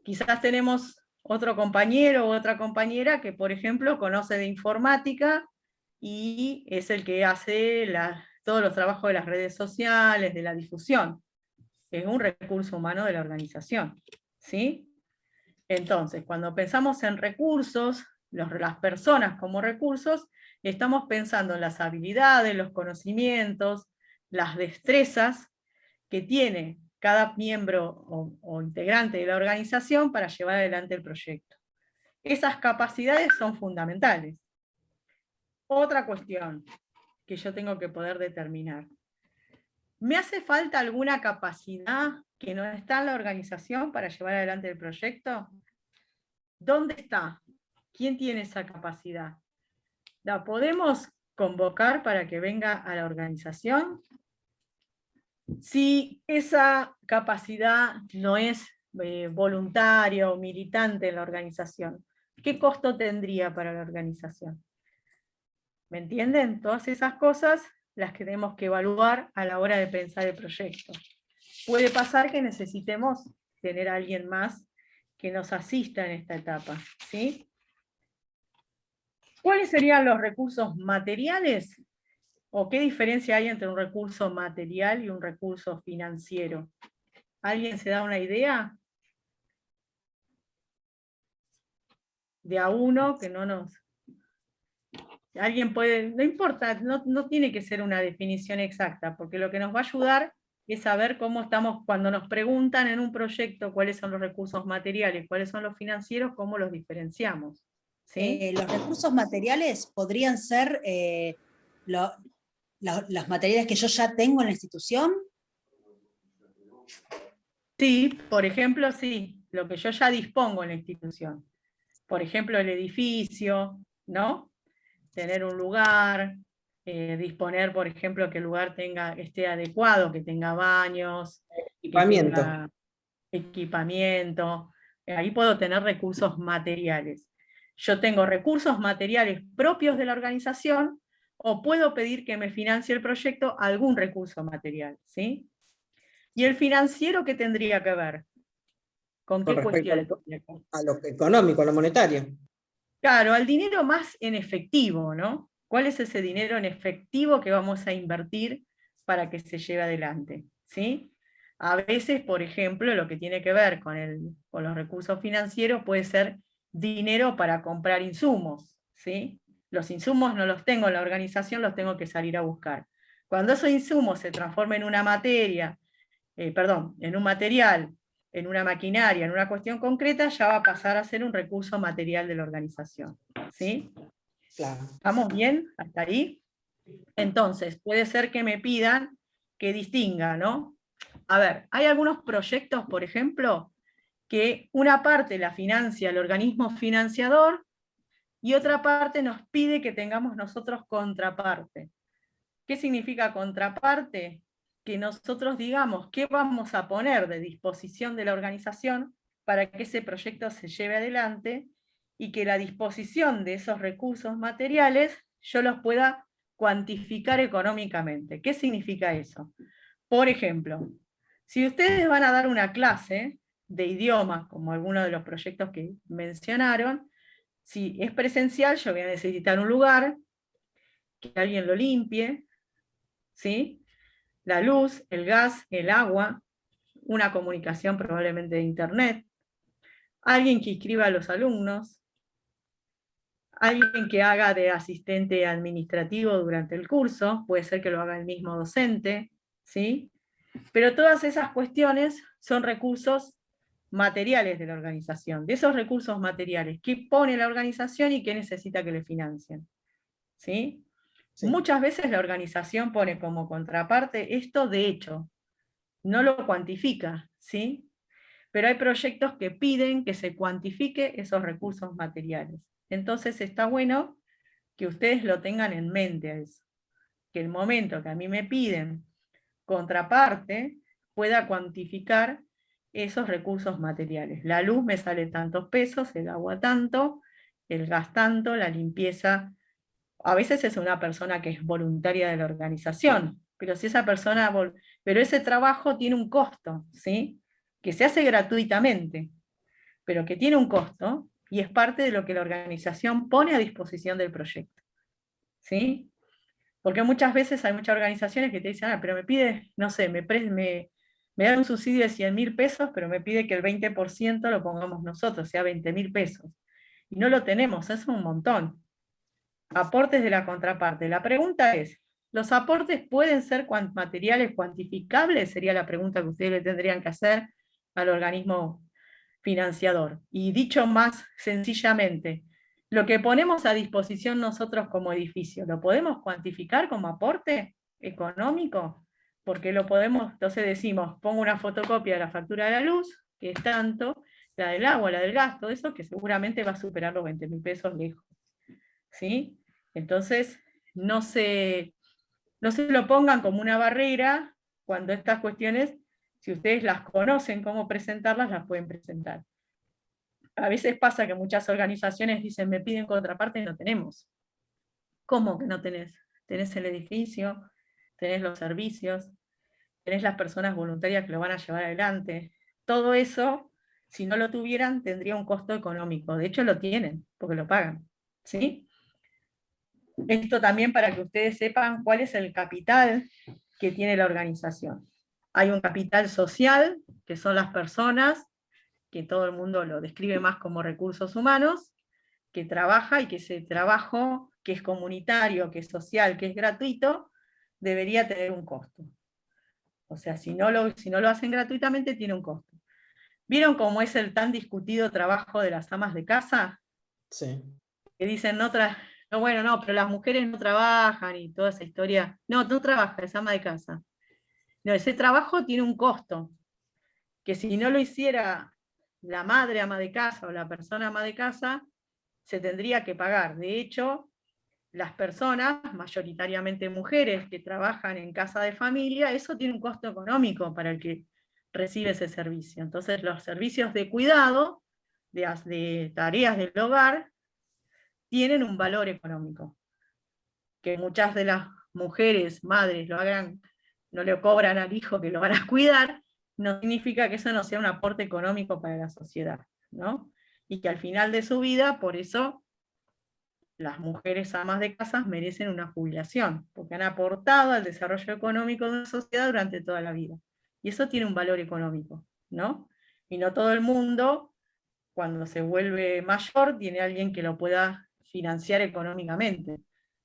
Quizás tenemos otro compañero o otra compañera que, por ejemplo, conoce de informática y es el que hace todos los trabajos de las redes sociales, de la difusión. Es un recurso humano de la organización. ¿Sí? Entonces, cuando pensamos en recursos, las personas como recursos, estamos pensando en las habilidades, los conocimientos, las destrezas que tiene cada miembro o integrante de la organización para llevar adelante el proyecto. Esas capacidades son fundamentales. Otra cuestión que yo tengo que poder determinar. ¿Me hace falta alguna capacidad que no está en la organización para llevar adelante el proyecto? ¿Dónde está? ¿Quién tiene esa capacidad? ¿La podemos convocar para que venga a la organización? Si esa capacidad no es voluntaria o militante en la organización, ¿qué costo tendría para la organización? ¿Me entienden? Todas esas cosas las que tenemos que evaluar a la hora de pensar el proyecto. Puede pasar que necesitemos tener a alguien más que nos asista en esta etapa, ¿sí? ¿Cuáles serían los recursos materiales? ¿O qué diferencia hay entre un recurso material y un recurso financiero? ¿Alguien se da una idea? De a uno, que no nos... alguien puede, no importa, no tiene que ser una definición exacta, porque lo que nos va a ayudar es saber cómo estamos, cuando nos preguntan en un proyecto cuáles son los recursos materiales, cuáles son los financieros, cómo los diferenciamos. ¿Sí? Los recursos materiales podrían ser los materiales que yo ya tengo en la institución. Sí, por ejemplo, sí, lo que yo ya dispongo en la institución. Por ejemplo, el edificio, ¿no? Tener un lugar, disponer, por ejemplo, que el lugar esté adecuado, que tenga baños, Equipamiento. que tenga equipamiento. Ahí puedo tener recursos materiales. Yo tengo recursos materiales propios de la organización, o puedo pedir que me financie el proyecto algún recurso material, ¿sí? ¿Y el financiero qué tendría que ver? ¿Con qué Con respecto cuestiones? a lo económico, a lo monetario. Claro, al dinero más en efectivo, ¿no? ¿Cuál es ese dinero en efectivo que vamos a invertir para que se lleve adelante? ¿Sí? A veces, por ejemplo, lo que tiene que ver con los recursos financieros puede ser dinero para comprar insumos, ¿sí? Los insumos no los tengo en la organización, los tengo que salir a buscar. Cuando esos insumos se transformen en una materia, en un material, en una maquinaria, en una cuestión concreta, ya va a pasar a ser un recurso material de la organización. ¿Sí? Claro. ¿Estamos bien hasta ahí? Entonces, puede ser que me pidan que distinga, ¿no? A ver, hay algunos proyectos, por ejemplo, que una parte la financia el organismo financiador y otra parte nos pide que tengamos nosotros contraparte. ¿Qué significa contraparte? Que nosotros digamos qué vamos a poner de disposición de la organización para que ese proyecto se lleve adelante y que la disposición de esos recursos materiales yo los pueda cuantificar económicamente. ¿Qué significa eso? Por ejemplo, si ustedes van a dar una clase de idiomas, como alguno de los proyectos que mencionaron, si es presencial, yo voy a necesitar un lugar, que alguien lo limpie, ¿sí? La luz, el gas, el agua, una comunicación probablemente de internet, alguien que inscriba a los alumnos, alguien que haga de asistente administrativo durante el curso, puede ser que lo haga el mismo docente, ¿sí? Pero todas esas cuestiones son recursos materiales de la organización. De esos recursos materiales, ¿qué pone la organización y qué necesita que le financien? ¿Sí? Sí. Muchas veces la organización pone como contraparte esto de hecho, no lo cuantifica, ¿sí? Pero hay proyectos que piden que se cuantifique esos recursos materiales. Entonces está bueno que ustedes lo tengan en mente a eso, que el momento que a mí me piden contraparte, pueda cuantificar esos recursos materiales. La luz me sale tantos pesos, el agua tanto, el gas tanto, la limpieza. A veces es una persona que es voluntaria de la organización, pero si esa persona, pero ese trabajo tiene un costo, ¿sí? Que se hace gratuitamente, pero que tiene un costo y es parte de lo que la organización pone a disposición del proyecto, ¿sí? Porque muchas veces hay muchas organizaciones que te dicen, pero me pide, no sé, me dan un subsidio de 100.000 pesos, pero me pide que el 20% lo pongamos nosotros, sea 20.000 pesos. Y no lo tenemos, es un montón. Aportes de la contraparte. La pregunta es, ¿los aportes pueden ser materiales cuantificables? Sería la pregunta que ustedes le tendrían que hacer al organismo financiador. Y dicho más sencillamente, lo que ponemos a disposición nosotros como edificio, ¿lo podemos cuantificar como aporte económico? Porque lo podemos, entonces decimos, pongo una fotocopia de la factura de la luz, que es tanto, la del agua, la del gas, todo eso, que seguramente va a superar los 20.000 pesos lejos. ¿Sí? Entonces, no se lo pongan como una barrera cuando estas cuestiones, si ustedes las conocen cómo presentarlas, las pueden presentar. A veces pasa que muchas organizaciones dicen, me piden contraparte y no tenemos. ¿Cómo que no tenés? Tenés el edificio, tenés los servicios, tenés las personas voluntarias que lo van a llevar adelante. Todo eso, si no lo tuvieran, tendría un costo económico. De hecho, lo tienen, porque lo pagan. ¿Sí? Esto también para que ustedes sepan cuál es el capital que tiene la organización. Hay un capital social, que son las personas, que todo el mundo lo describe más como recursos humanos, que trabaja y que ese trabajo que es comunitario, que es social, que es gratuito, debería tener un costo. O sea, si no lo hacen gratuitamente, tiene un costo. ¿Vieron cómo es el tan discutido trabajo de las amas de casa? Sí. Que dicen, no, bueno, no, pero las mujeres no trabajan y toda esa historia. No, no trabaja, es ama de casa. No, ese trabajo tiene un costo, que si no lo hiciera la madre ama de casa o la persona ama de casa, se tendría que pagar. De hecho, las personas, mayoritariamente mujeres que trabajan en casa de familia, eso tiene un costo económico para el que recibe ese servicio. Entonces, los servicios de cuidado, de tareas del hogar, tienen un valor económico. Que muchas de las mujeres, madres, lo hagan, no le cobran al hijo que lo van a cuidar, no significa que eso no sea un aporte económico para la sociedad, ¿no? Y que al final de su vida, por eso, las mujeres amas de casa merecen una jubilación, porque han aportado al desarrollo económico de una sociedad durante toda la vida. Y eso tiene un valor económico, ¿no? Y no todo el mundo, cuando se vuelve mayor, tiene alguien que lo pueda financiar económicamente,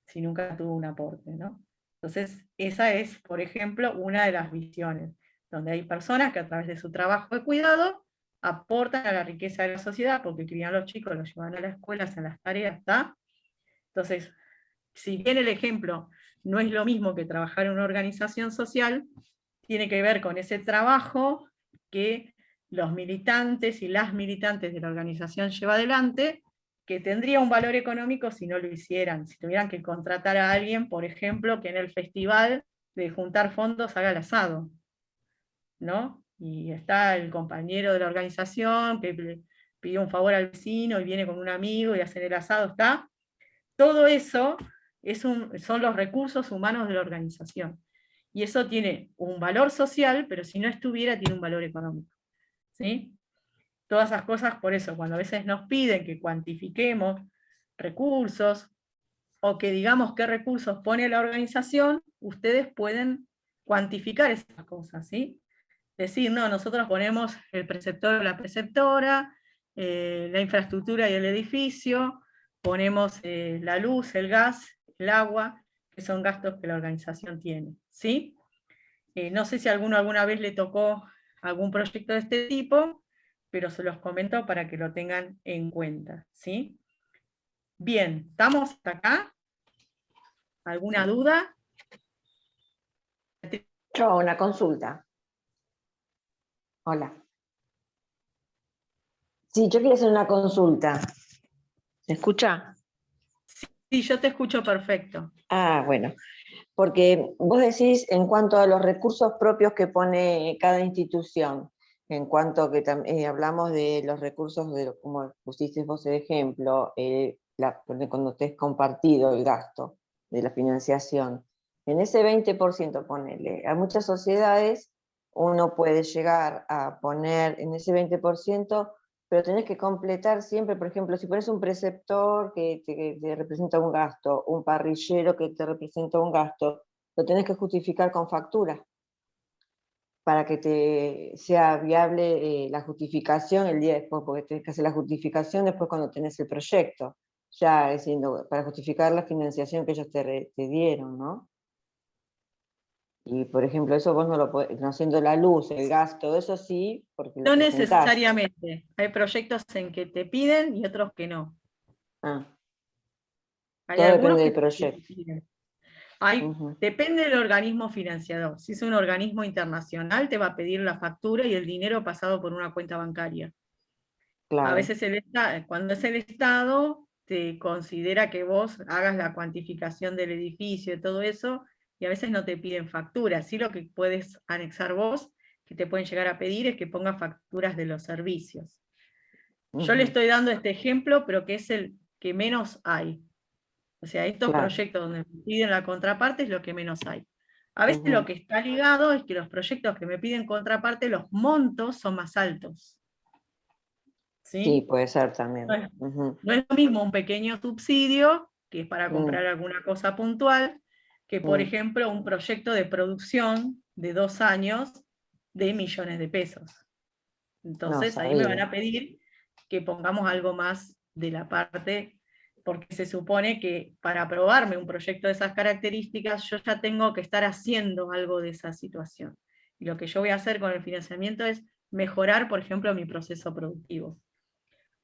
si nunca tuvo un aporte, ¿no? Entonces, esa es, por ejemplo, una de las visiones, donde hay personas que a través de su trabajo de cuidado aportan a la riqueza de la sociedad, porque crían a los chicos, los llevan a la escuela, hacen las tareas, ¿está? Entonces, si bien el ejemplo no es lo mismo que trabajar en una organización social, tiene que ver con ese trabajo que los militantes y las militantes de la organización lleva adelante, que tendría un valor económico si no lo hicieran, si tuvieran que contratar a alguien, por ejemplo, que en el festival de juntar fondos haga el asado, ¿no? Y está el compañero de la organización que le pidió un favor al vecino y viene con un amigo y hacen el asado, está. Todo eso son los recursos humanos de la organización. Y eso tiene un valor social, pero si no estuviera, tiene un valor económico. ¿Sí? Todas esas cosas, por eso, cuando a veces nos piden que cuantifiquemos recursos, o que digamos qué recursos pone la organización, ustedes pueden cuantificar esas cosas, ¿sí? Decir, no, nosotros ponemos el preceptor o la preceptora, la infraestructura y el edificio, ponemos la luz, el gas, el agua, que son gastos que la organización tiene, ¿sí? No sé si alguna vez le tocó algún proyecto de este tipo, pero se los comento para que lo tengan en cuenta, ¿sí? Bien, ¿estamos hasta acá? ¿Alguna duda? Yo, una consulta. Hola. Sí, yo quería hacer una consulta. ¿Me escucha? Sí, yo te escucho perfecto. Ah, bueno. Porque vos decís en cuanto a los recursos propios que pone cada institución, en cuanto que hablamos de los recursos, como pusiste vos el ejemplo, cuando te es compartido el gasto de la financiación, en ese 20% ponele, a muchas sociedades uno puede llegar a poner en ese 20%, pero tenés que completar siempre, por ejemplo, si pones un preceptor que te representa un gasto, un parrillero que te representa un gasto, lo tenés que justificar con factura para que te sea viable la justificación el día después, porque tenés que hacer la justificación después cuando tenés el proyecto, ya es decir, para justificar la financiación que ellos te dieron, ¿no? Y por ejemplo, eso vos no lo podés, no haciendo la luz, el gas, todo eso sí, porque lo No presentás. necesariamente. Hay proyectos en que te piden y otros que no. Ah, Hay todo algunos depende que del proyecto. te piden. Ujú, Depende del organismo financiador. Si es un organismo internacional, te va a pedir la factura y el dinero pasado por una cuenta bancaria. A claro. veces cuando es el Estado, te considera que vos hagas la cuantificación del edificio y todo eso, y a veces no te piden facturas. Sí, lo que puedes anexar vos, que te pueden llegar a pedir, es que pongas facturas de los servicios. Yo le Ujú, estoy dando este ejemplo, pero que es el que menos hay. O sea, estos claro. proyectos donde me piden la contraparte es lo que menos hay. A veces Ujú. lo que está ligado es que los proyectos que me piden contraparte, los montos son más altos. Sí, ¿Sí? puede ser también. No es, Ujú, no es lo mismo un pequeño subsidio, que es para comprar mm, alguna cosa puntual, que por mm. ejemplo un proyecto de producción de 2 años de millones de pesos. No Entonces ahí me van sabía. a pedir que pongamos algo más de la parte porque se supone que para aprobarme un proyecto de esas características, yo ya tengo que estar haciendo algo de esa situación. Y lo que yo voy a hacer con el financiamiento es mejorar, por ejemplo, mi proceso productivo.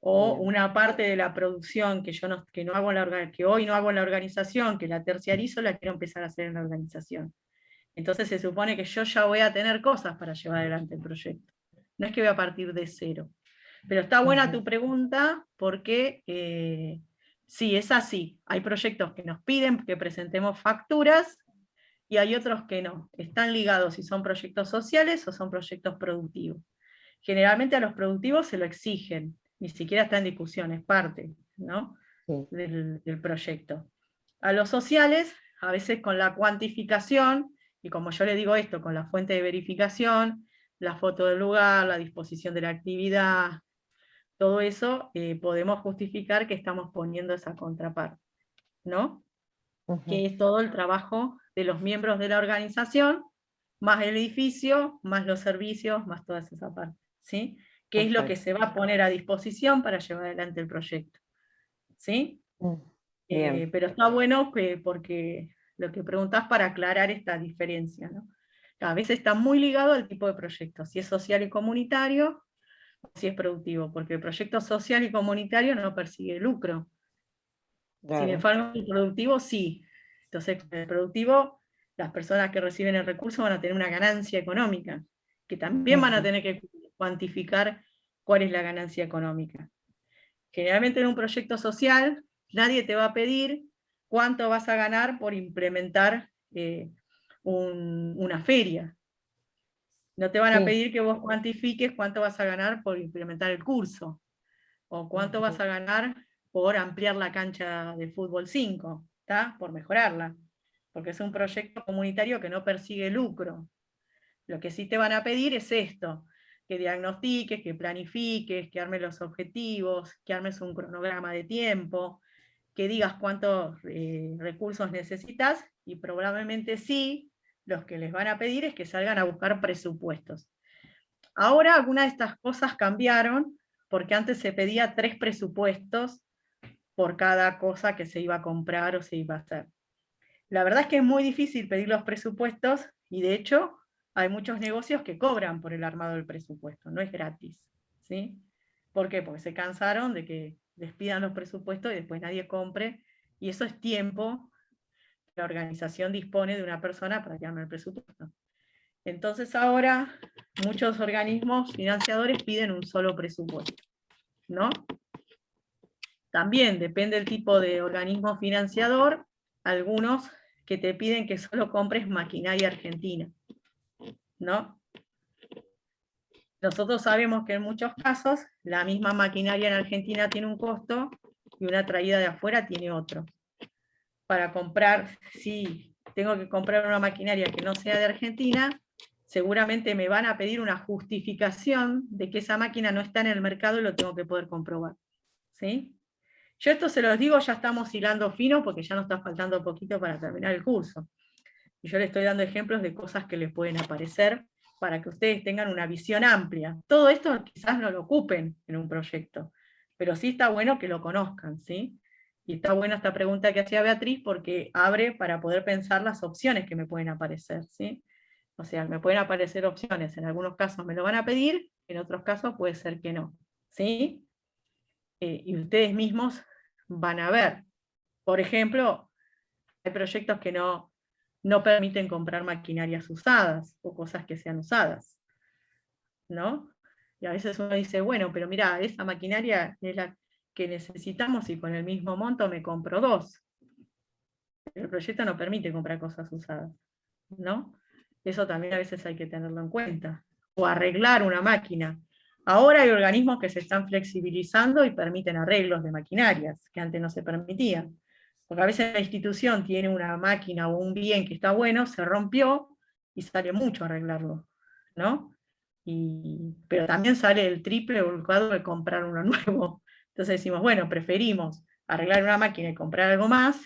O Bien. una parte de la producción que, que hoy no hago en la organización, que la terciarizo, la quiero empezar a hacer en la organización. Entonces se supone que yo ya voy a tener cosas para llevar adelante el proyecto. No es que voy a partir de cero. Pero está buena tu pregunta porque sí, es así. Hay proyectos que nos piden que presentemos facturas y hay otros que no. Están ligados si son proyectos sociales o son proyectos productivos. Generalmente a los productivos se lo exigen, ni siquiera está en discusión, es parte, ¿no? Sí. del proyecto. A los sociales, a veces con la cuantificación, y como yo le digo esto, con la fuente de verificación, la foto del lugar, la disposición de la actividad, todo eso podemos justificar que estamos poniendo esa contraparte, ¿no? Que es todo el trabajo de los miembros de la organización, más el edificio, más los servicios, más toda esa parte, ¿sí? Que es lo que se va a poner a disposición para llevar adelante el proyecto, ¿sí? Bien. Pero está bueno porque lo que preguntás para aclarar esta diferencia, ¿no? A veces está muy ligado al tipo de proyecto, si es social y comunitario, o si es productivo, porque el proyecto social y comunitario no persigue lucro. Sin Claro. embargo, el productivo sí. Entonces, el productivo, las personas que reciben el recurso van a tener una ganancia económica, que también van a tener que cuantificar cuál es la ganancia económica. Generalmente en un proyecto social, nadie te va a pedir cuánto vas a ganar por implementar una feria. No te van a pedir que vos cuantifiques cuánto vas a ganar por implementar el curso, o cuánto vas a ganar por ampliar la cancha de fútbol 5, ¿tá? Por mejorarla, porque es un proyecto comunitario que no persigue lucro. Lo que sí te van a pedir es esto, que diagnostiques, que planifiques, que armes los objetivos, que armes un cronograma de tiempo, que digas cuántos recursos necesitas, y probablemente sí, los que les van a pedir es que salgan a buscar presupuestos. Ahora algunas de estas cosas cambiaron, porque antes se pedía 3 presupuestos por cada cosa que se iba a comprar o se iba a hacer. La verdad es que es muy difícil pedir los presupuestos, y de hecho hay muchos negocios que cobran por el armado del presupuesto, no es gratis, ¿sí? ¿Por qué? Porque se cansaron de que les pidan los presupuestos y después nadie compre, y eso es tiempo que la organización dispone de una persona para que arme el presupuesto. Entonces ahora muchos organismos financiadores piden un solo presupuesto, ¿no? También depende del tipo de organismo financiador, algunos que te piden que solo compres maquinaria argentina, ¿no? Nosotros sabemos que en muchos casos la misma maquinaria en Argentina tiene un costo y una traída de afuera tiene otro. Para comprar, si tengo que comprar una maquinaria que no sea de Argentina, seguramente me van a pedir una justificación de que esa máquina no está en el mercado y lo tengo que poder comprobar, ¿sí? Yo esto se los digo, ya estamos hilando fino porque ya nos está faltando poquito para terminar el curso. Y yo les estoy dando ejemplos de cosas que les pueden aparecer para que ustedes tengan una visión amplia. Todo esto quizás no lo ocupen en un proyecto, pero sí está bueno que lo conozcan, ¿sí? Y está buena esta pregunta que hacía Beatriz porque abre para poder pensar las opciones que me pueden aparecer, ¿sí? O sea, me pueden aparecer opciones, en algunos casos me lo van a pedir, en otros casos puede ser que no, ¿sí? Y ustedes mismos van a ver. Por ejemplo, hay proyectos que no permiten comprar maquinarias usadas o cosas que sean usadas, ¿no? Y a veces uno dice, bueno, pero mira, esa maquinaria es la que necesitamos y con el mismo monto me compro 2. Pero el proyecto no permite comprar cosas usadas, ¿no? Eso también a veces hay que tenerlo en cuenta. O arreglar una máquina. Ahora hay organismos que se están flexibilizando y permiten arreglos de maquinarias, que antes no se permitían. Porque a veces la institución tiene una máquina o un bien que está bueno, se rompió y sale mucho arreglarlo, ¿no? Pero también sale el triple o el cuádruple de comprar uno nuevo. Entonces decimos, bueno, preferimos arreglar una máquina y comprar algo más,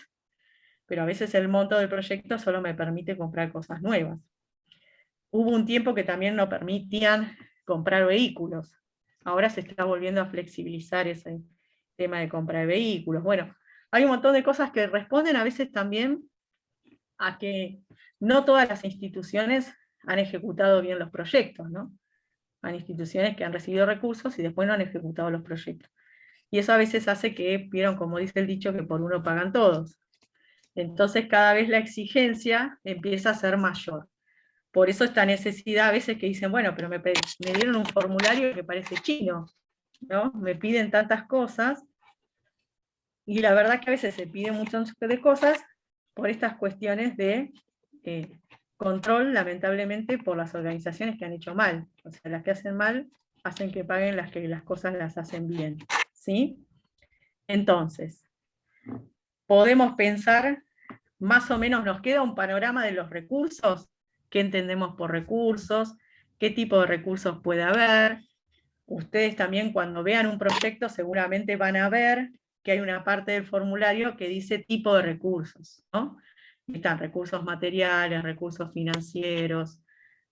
pero a veces el monto del proyecto solo me permite comprar cosas nuevas. Hubo un tiempo que también no permitían comprar vehículos. Ahora se está volviendo a flexibilizar ese tema de compra de vehículos. Bueno, hay un montón de cosas que responden a veces también a que no todas las instituciones han ejecutado bien los proyectos, ¿no? Hay instituciones que han recibido recursos y después no han ejecutado los proyectos. Y eso a veces hace que, vieron, como dice el dicho, que por uno pagan todos. Entonces cada vez la exigencia empieza a ser mayor. Por eso esta necesidad a veces que dicen, bueno, pero me dieron un formulario que parece chino, ¿no? Me piden tantas cosas, y la verdad que a veces se piden muchas de cosas por estas cuestiones de control, lamentablemente, por las organizaciones que han hecho mal. O sea, las que hacen mal hacen que paguen las que las cosas las hacen bien, ¿sí? Entonces, podemos pensar, más o menos nos queda un panorama de los recursos, qué entendemos por recursos, qué tipo de recursos puede haber. Ustedes también cuando vean un proyecto seguramente van a ver que hay una parte del formulario que dice tipo de recursos, ¿no? Están recursos materiales, recursos financieros,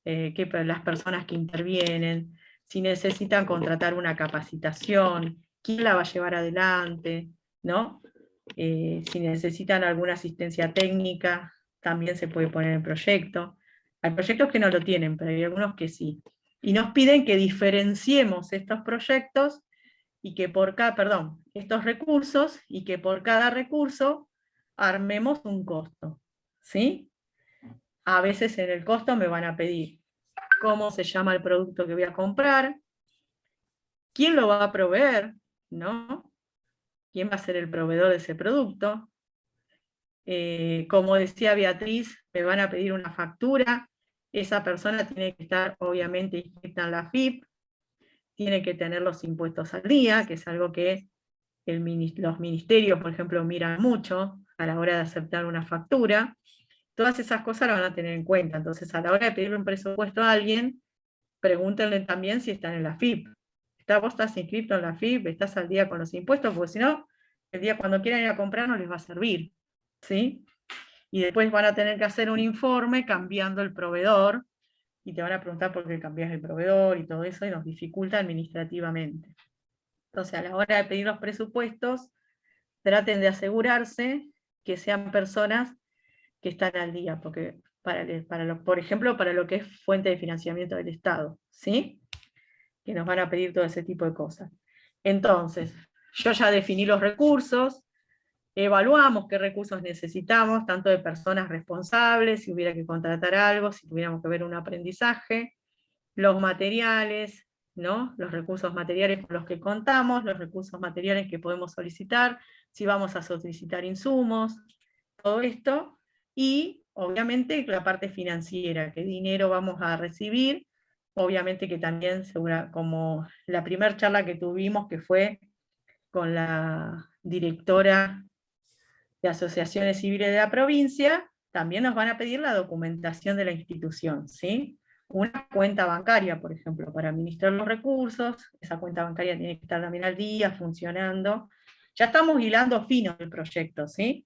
las personas que intervienen, si necesitan contratar una capacitación, quién la va a llevar adelante, ¿no? Si necesitan alguna asistencia técnica, también se puede poner en proyecto. Hay proyectos que no lo tienen, pero hay algunos que sí. Y nos piden que diferenciemos estos proyectos y que estos recursos, y que por cada recurso armemos un costo, ¿sí? A veces en el costo me van a pedir cómo se llama el producto que voy a comprar, quién lo va a proveer, ¿no? ¿Quién va a ser el proveedor de ese producto? Como decía Beatriz, me van a pedir una factura, esa persona tiene que estar obviamente inscrita en la FIP, tiene que tener los impuestos al día, que es algo que los ministerios, por ejemplo, miran mucho a la hora de aceptar una factura. Todas esas cosas las van a tener en cuenta. Entonces, a la hora de pedirle un presupuesto a alguien, pregúntenle también si están en la FIP. ¿Vos estás inscrito en la FIP? ¿Estás al día con los impuestos? Porque si no, el día cuando quieran ir a comprar no les va a servir, ¿sí? Y después van a tener que hacer un informe cambiando el proveedor, y te van a preguntar por qué cambias el proveedor y todo eso, y nos dificulta administrativamente. Entonces, a la hora de pedir los presupuestos, traten de asegurarse que sean personas que están al día, porque por ejemplo, para lo que es fuente de financiamiento del Estado, ¿sí? Que nos van a pedir todo ese tipo de cosas. Entonces, yo ya definí los recursos, evaluamos qué recursos necesitamos, tanto de personas responsables, si hubiera que contratar algo, si tuviéramos que ver un aprendizaje, los materiales, ¿no? Los recursos materiales con los que contamos, los recursos materiales que podemos solicitar, si vamos a solicitar insumos, todo esto, y obviamente la parte financiera, qué dinero vamos a recibir, obviamente que también, como la primera charla que tuvimos, que fue con la directora de asociaciones civiles de la provincia, también nos van a pedir la documentación de la institución, ¿sí? Una cuenta bancaria, por ejemplo, para administrar los recursos, esa cuenta bancaria tiene que estar también al día, funcionando. Ya estamos hilando fino el proyecto, ¿sí?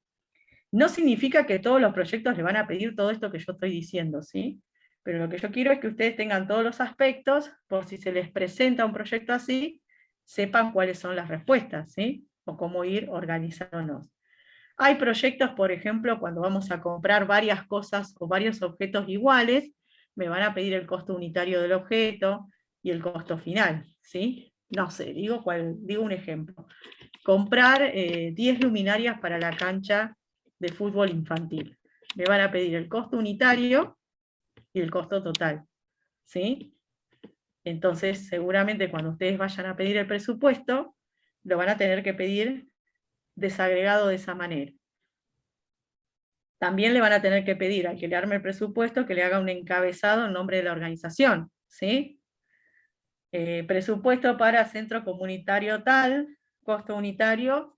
No significa que todos los proyectos le van a pedir todo esto que yo estoy diciendo, ¿sí? Pero lo que yo quiero es que ustedes tengan todos los aspectos, por si se les presenta un proyecto así, sepan cuáles son las respuestas, ¿sí? O cómo ir organizándonos. Hay proyectos, por ejemplo, cuando vamos a comprar varias cosas o varios objetos iguales, me van a pedir el costo unitario del objeto y el costo final, ¿sí? No sé, digo un ejemplo. Comprar 10 luminarias para la cancha de fútbol infantil. Me van a pedir el costo unitario y el costo total, ¿sí? Entonces, seguramente cuando ustedes vayan a pedir el presupuesto, lo van a tener que pedir desagregado de esa manera. También le van a tener que pedir al que le arme el presupuesto que le haga un encabezado en nombre de la organización, ¿sí? Presupuesto para centro comunitario tal, costo unitario,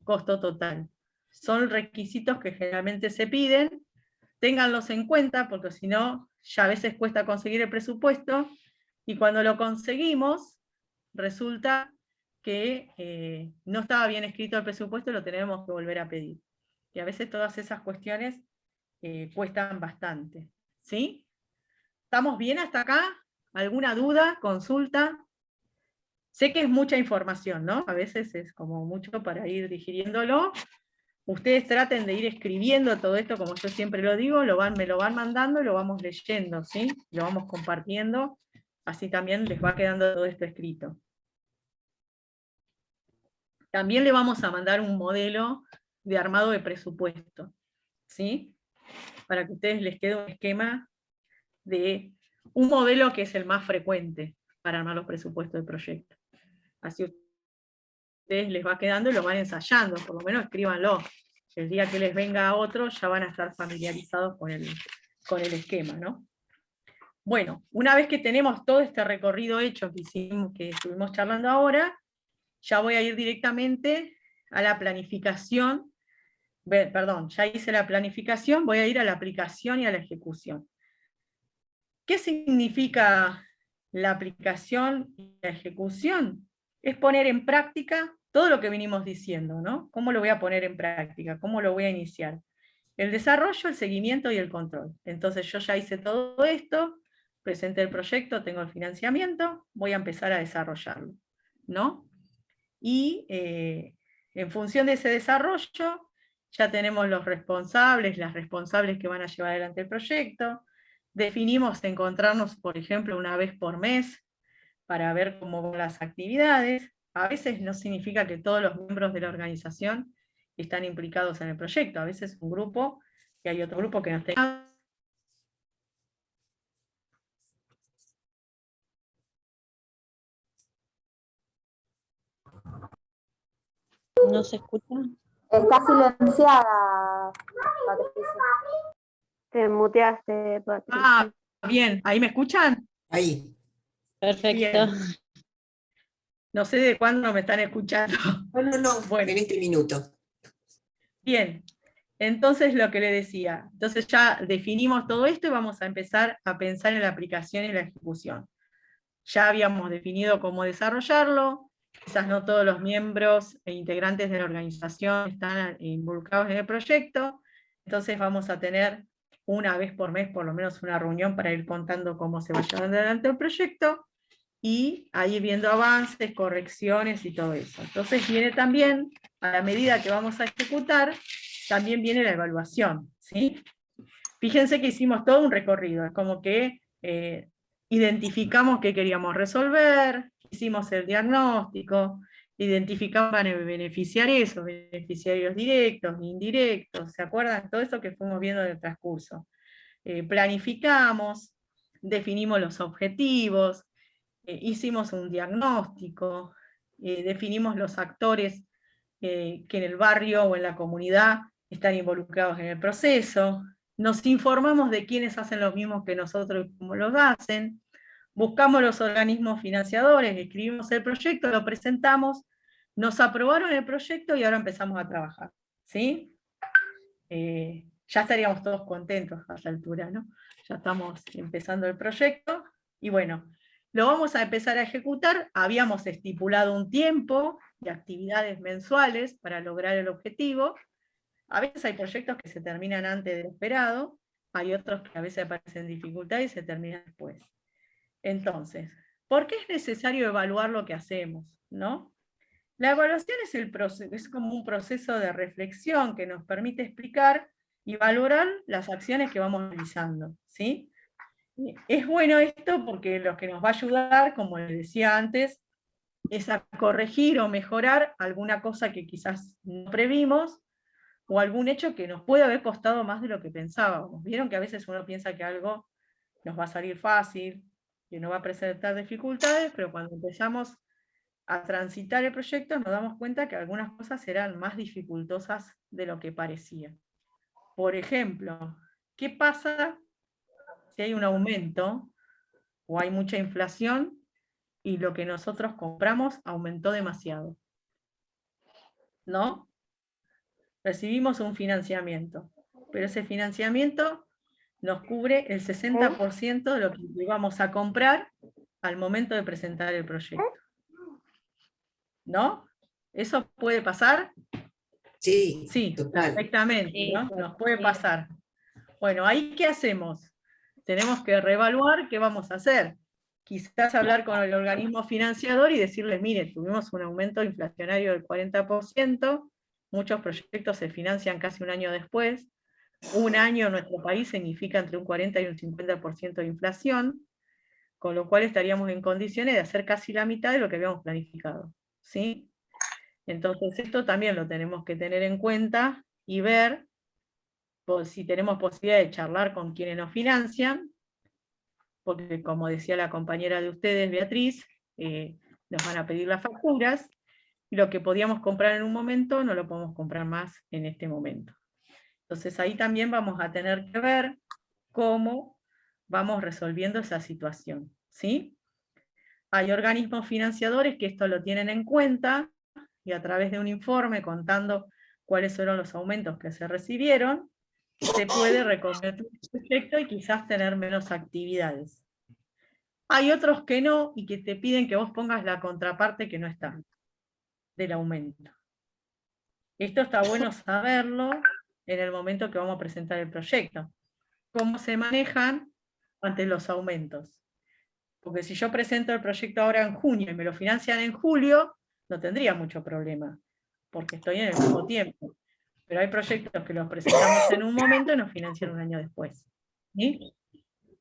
costo total. Son requisitos que generalmente se piden, ténganlos en cuenta, porque si no, ya a veces cuesta conseguir el presupuesto, y cuando lo conseguimos, resulta que no estaba bien escrito el presupuesto y lo tenemos que volver a pedir. Y a veces todas esas cuestiones cuestan bastante, ¿sí? ¿Estamos bien hasta acá? ¿Alguna duda? ¿Consulta? Sé que es mucha información, ¿no? A veces es como mucho para ir digiriéndolo. Ustedes traten de ir escribiendo todo esto, como yo siempre lo digo, me lo van mandando y lo vamos leyendo, ¿sí? Lo vamos compartiendo, así también les va quedando todo esto escrito. También le vamos a mandar un modelo de armado de presupuesto, ¿sí? Para que a ustedes les quede un esquema de un modelo que es el más frecuente para armar los presupuestos de proyecto. Así ustedes les va quedando y lo van ensayando, por lo menos escríbanlo. El día que les venga otro ya van a estar familiarizados con el esquema, ¿no? Bueno, una vez que tenemos todo este recorrido hecho que estuvimos charlando ahora, ya voy a ir directamente a la planificación. Perdón, ya hice la planificación, voy a ir a la aplicación y a la ejecución. ¿Qué significa la aplicación y la ejecución? Es poner en práctica todo lo que venimos diciendo, ¿no? ¿Cómo lo voy a poner en práctica? ¿Cómo lo voy a iniciar? El desarrollo, el seguimiento y el control. Entonces yo ya hice todo esto, presenté el proyecto, tengo el financiamiento, voy a empezar a desarrollarlo, ¿no? Y en función de ese desarrollo, ya tenemos los responsables, las responsables que van a llevar adelante el proyecto. Definimos encontrarnos, por ejemplo, una vez por mes para ver cómo van las actividades. A veces no significa que todos los miembros de la organización están implicados en el proyecto. A veces un grupo y hay otro grupo que no está. ¿No se escucha? Está silenciada, Patricia. Te muteaste, Patricia. Ah, bien. ¿Ahí me escuchan? Ahí. Perfecto. Bien. No sé de cuándo me están escuchando. No, Bueno. en este minuto. Bien, entonces lo que le decía, entonces ya definimos todo esto y vamos a empezar a pensar en la aplicación y la ejecución. Ya habíamos definido cómo desarrollarlo, quizás no todos los miembros e integrantes de la organización están involucrados en el proyecto, entonces vamos a tener una vez por mes por lo menos una reunión para ir contando cómo se va llevando adelante el proyecto, y ahí viendo avances, correcciones y todo eso. Entonces viene también, a la medida que vamos a ejecutar, también viene la evaluación, ¿sí? Fíjense que hicimos todo un recorrido, es como que identificamos qué queríamos resolver, hicimos el diagnóstico, identificamos beneficiarios, beneficiarios directos, indirectos, ¿se acuerdan? Todo eso que fuimos viendo en el transcurso. Planificamos, definimos los objetivos, hicimos un diagnóstico, definimos los actores que en el barrio o en la comunidad están involucrados en el proceso, nos informamos de quiénes hacen lo mismo que nosotros y cómo lo hacen, buscamos los organismos financiadores, escribimos el proyecto, lo presentamos, nos aprobaron el proyecto y ahora empezamos a trabajar, ¿sí? Ya estaríamos todos contentos a esta altura, ¿no? Ya estamos empezando el proyecto, y bueno, lo vamos a empezar a ejecutar. Habíamos estipulado un tiempo de actividades mensuales para lograr el objetivo. A veces hay proyectos que se terminan antes de lo esperado, hay otros que a veces aparecen dificultades y se terminan después. Entonces, ¿por qué es necesario evaluar lo que hacemos? ¿No? La evaluación es como un proceso de reflexión que nos permite explicar y valorar las acciones que vamos realizando, ¿sí? Es bueno esto porque lo que nos va a ayudar, como les decía antes, es a corregir o mejorar alguna cosa que quizás no previmos, o algún hecho que nos puede haber costado más de lo que pensábamos. Vieron que a veces uno piensa que algo nos va a salir fácil, que no va a presentar dificultades, pero cuando empezamos a transitar el proyecto nos damos cuenta que algunas cosas eran más dificultosas de lo que parecía. Por ejemplo, ¿qué pasa si hay un aumento o hay mucha inflación y lo que nosotros compramos aumentó demasiado? ¿No? Recibimos un financiamiento, pero ese financiamiento nos cubre el 60% de lo que íbamos a comprar al momento de presentar el proyecto. ¿No? ¿Eso puede pasar? Sí, Sí, total. perfectamente, ¿no? Nos puede pasar. Bueno, ¿ahí qué hacemos? Tenemos que reevaluar qué vamos a hacer. quizás hablar con el organismo financiador y decirles, mire, tuvimos un aumento inflacionario del 40%, muchos proyectos se financian casi un año después, un año en nuestro país significa entre un 40 y un 50% de inflación, con lo cual estaríamos en condiciones de hacer casi la mitad de lo que habíamos planificado, ¿sí? Entonces esto también lo tenemos que tener en cuenta y ver si tenemos posibilidad de charlar con quienes nos financian, porque como decía la compañera de ustedes, Beatriz, nos van a pedir las facturas, y lo que podíamos comprar en un momento no lo podemos comprar más en este momento. Entonces ahí también vamos a tener que ver cómo vamos resolviendo esa situación, ¿sí? Hay organismos financiadores que esto lo tienen en cuenta, y a través de un informe contando cuáles fueron los aumentos que se recibieron, se puede reconvertir el proyecto y quizás tener menos actividades. Hay otros que no, y que te piden que vos pongas la contraparte que no está, del aumento. Esto está bueno saberlo en el momento que vamos a presentar el proyecto. Cómo se manejan ante los aumentos. Porque si yo presento el proyecto ahora en junio y me lo financian en julio, no tendría mucho problema, porque estoy en el mismo tiempo. Pero hay proyectos que los presentamos en un momento y nos financian un año después. ¿Sí?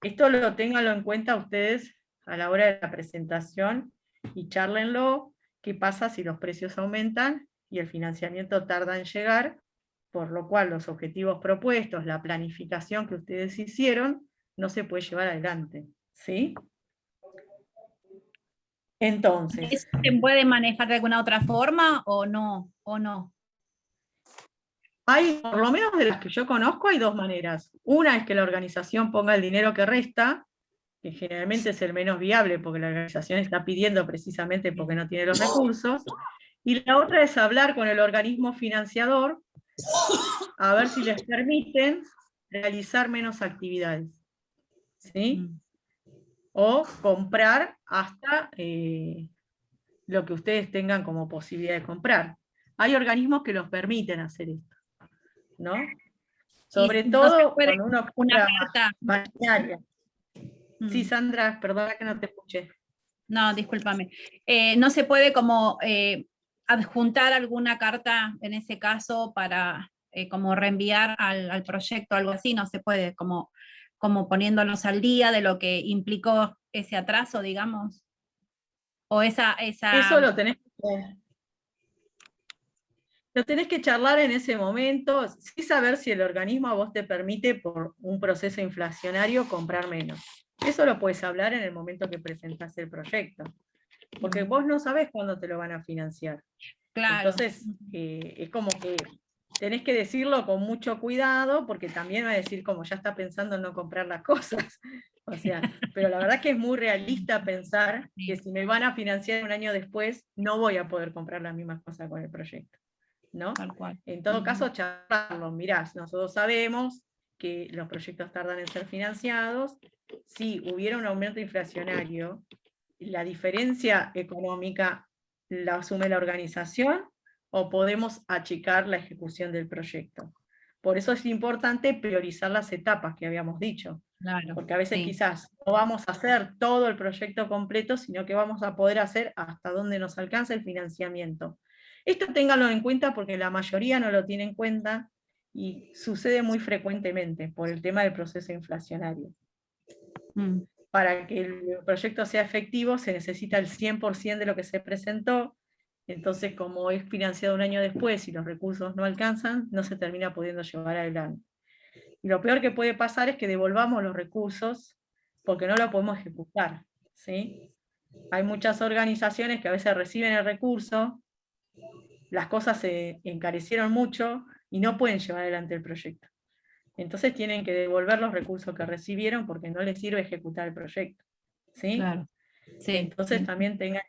Esto ténganlo en cuenta ustedes a la hora de la presentación y chárlenlo, qué pasa si los precios aumentan y el financiamiento tarda en llegar, por lo cual los objetivos propuestos, la planificación que ustedes hicieron, no se puede llevar adelante. ¿Sí? Entonces, ¿Eso se puede manejar de alguna otra forma o no? hay, por lo menos de las que yo conozco, hay dos maneras. Una es que la organización ponga el dinero que resta, que generalmente es el menos viable, porque la organización está pidiendo precisamente porque no tiene los recursos. Y la otra es hablar con el organismo financiador, a ver si les permiten realizar menos actividades. ¿Sí? O comprar hasta lo que ustedes tengan como posibilidad de comprar. Hay organismos que los permiten hacer esto, ¿no? Sobre no todo se puede cuando uno una compra carta. maquinaria. Sí, Sandra, perdona que no te escuché. No, discúlpame. ¿No se puede como adjuntar alguna carta en ese caso para como reenviar al proyecto, algo así? ¿No se puede como poniéndonos al día de lo que implicó ese atraso, digamos? O esa... Eso lo tenés que charlar en ese momento, sin saber si el organismo a vos te permite por un proceso inflacionario comprar menos. Eso lo puedes hablar en el momento que presentás el proyecto, porque vos no sabés cuándo te lo van a financiar. Claro. Entonces, es como que tenés que decirlo con mucho cuidado, porque también va a decir como ya está pensando en no comprar las cosas. O sea, pero la verdad que es muy realista pensar que si me van a financiar un año después, no voy a poder comprar las mismas cosas con el proyecto, ¿no? Tal cual. En todo caso, charlarlo. Mirá, nosotros sabemos que los proyectos tardan en ser financiados. Si hubiera un aumento inflacionario, la diferencia económica la asume la organización o podemos achicar la ejecución del proyecto. Por eso es importante priorizar las etapas que habíamos dicho. Claro, Porque a veces sí. quizás no vamos a hacer todo el proyecto completo, sino que vamos a poder hacer hasta donde nos alcanza el financiamiento. Esto ténganlo en cuenta porque la mayoría no lo tiene en cuenta y sucede muy frecuentemente por el tema del proceso inflacionario. Para que el proyecto sea efectivo se necesita el 100% de lo que se presentó, entonces como es financiado un año después y los recursos no alcanzan, no se termina pudiendo llevar adelante. Y lo peor que puede pasar es que devolvamos los recursos porque no lo podemos ejecutar, ¿sí? Hay muchas organizaciones que a veces reciben el recurso, las cosas se encarecieron mucho y no pueden llevar adelante el proyecto. Entonces tienen que devolver los recursos que recibieron porque no les sirve ejecutar el proyecto. ¿Sí? Claro. Sí. Entonces también tengan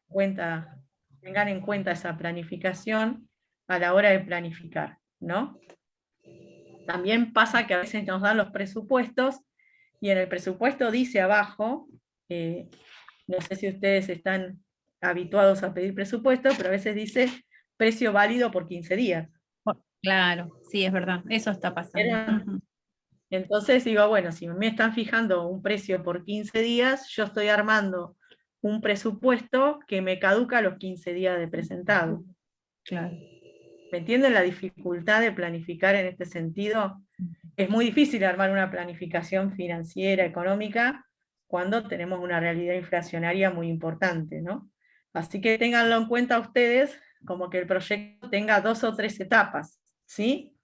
en cuenta esa planificación a la hora de planificar, ¿no? También pasa que a veces nos dan los presupuestos y en el presupuesto dice abajo, no sé si ustedes están habituados a pedir presupuesto, pero a veces dice precio válido por 15 días. Claro, sí, es verdad, eso está pasando. Entonces digo, bueno, si me están fijando un precio por 15 días, yo estoy armando un presupuesto que me caduca a los 15 días de presentado. Claro. ¿Me entienden la dificultad de planificar en este sentido? Es muy difícil armar una planificación financiera, económica, cuando tenemos una realidad inflacionaria muy importante, ¿no? Así que ténganlo en cuenta ustedes, como que el proyecto tenga 2 o 3 etapas, ¿sí?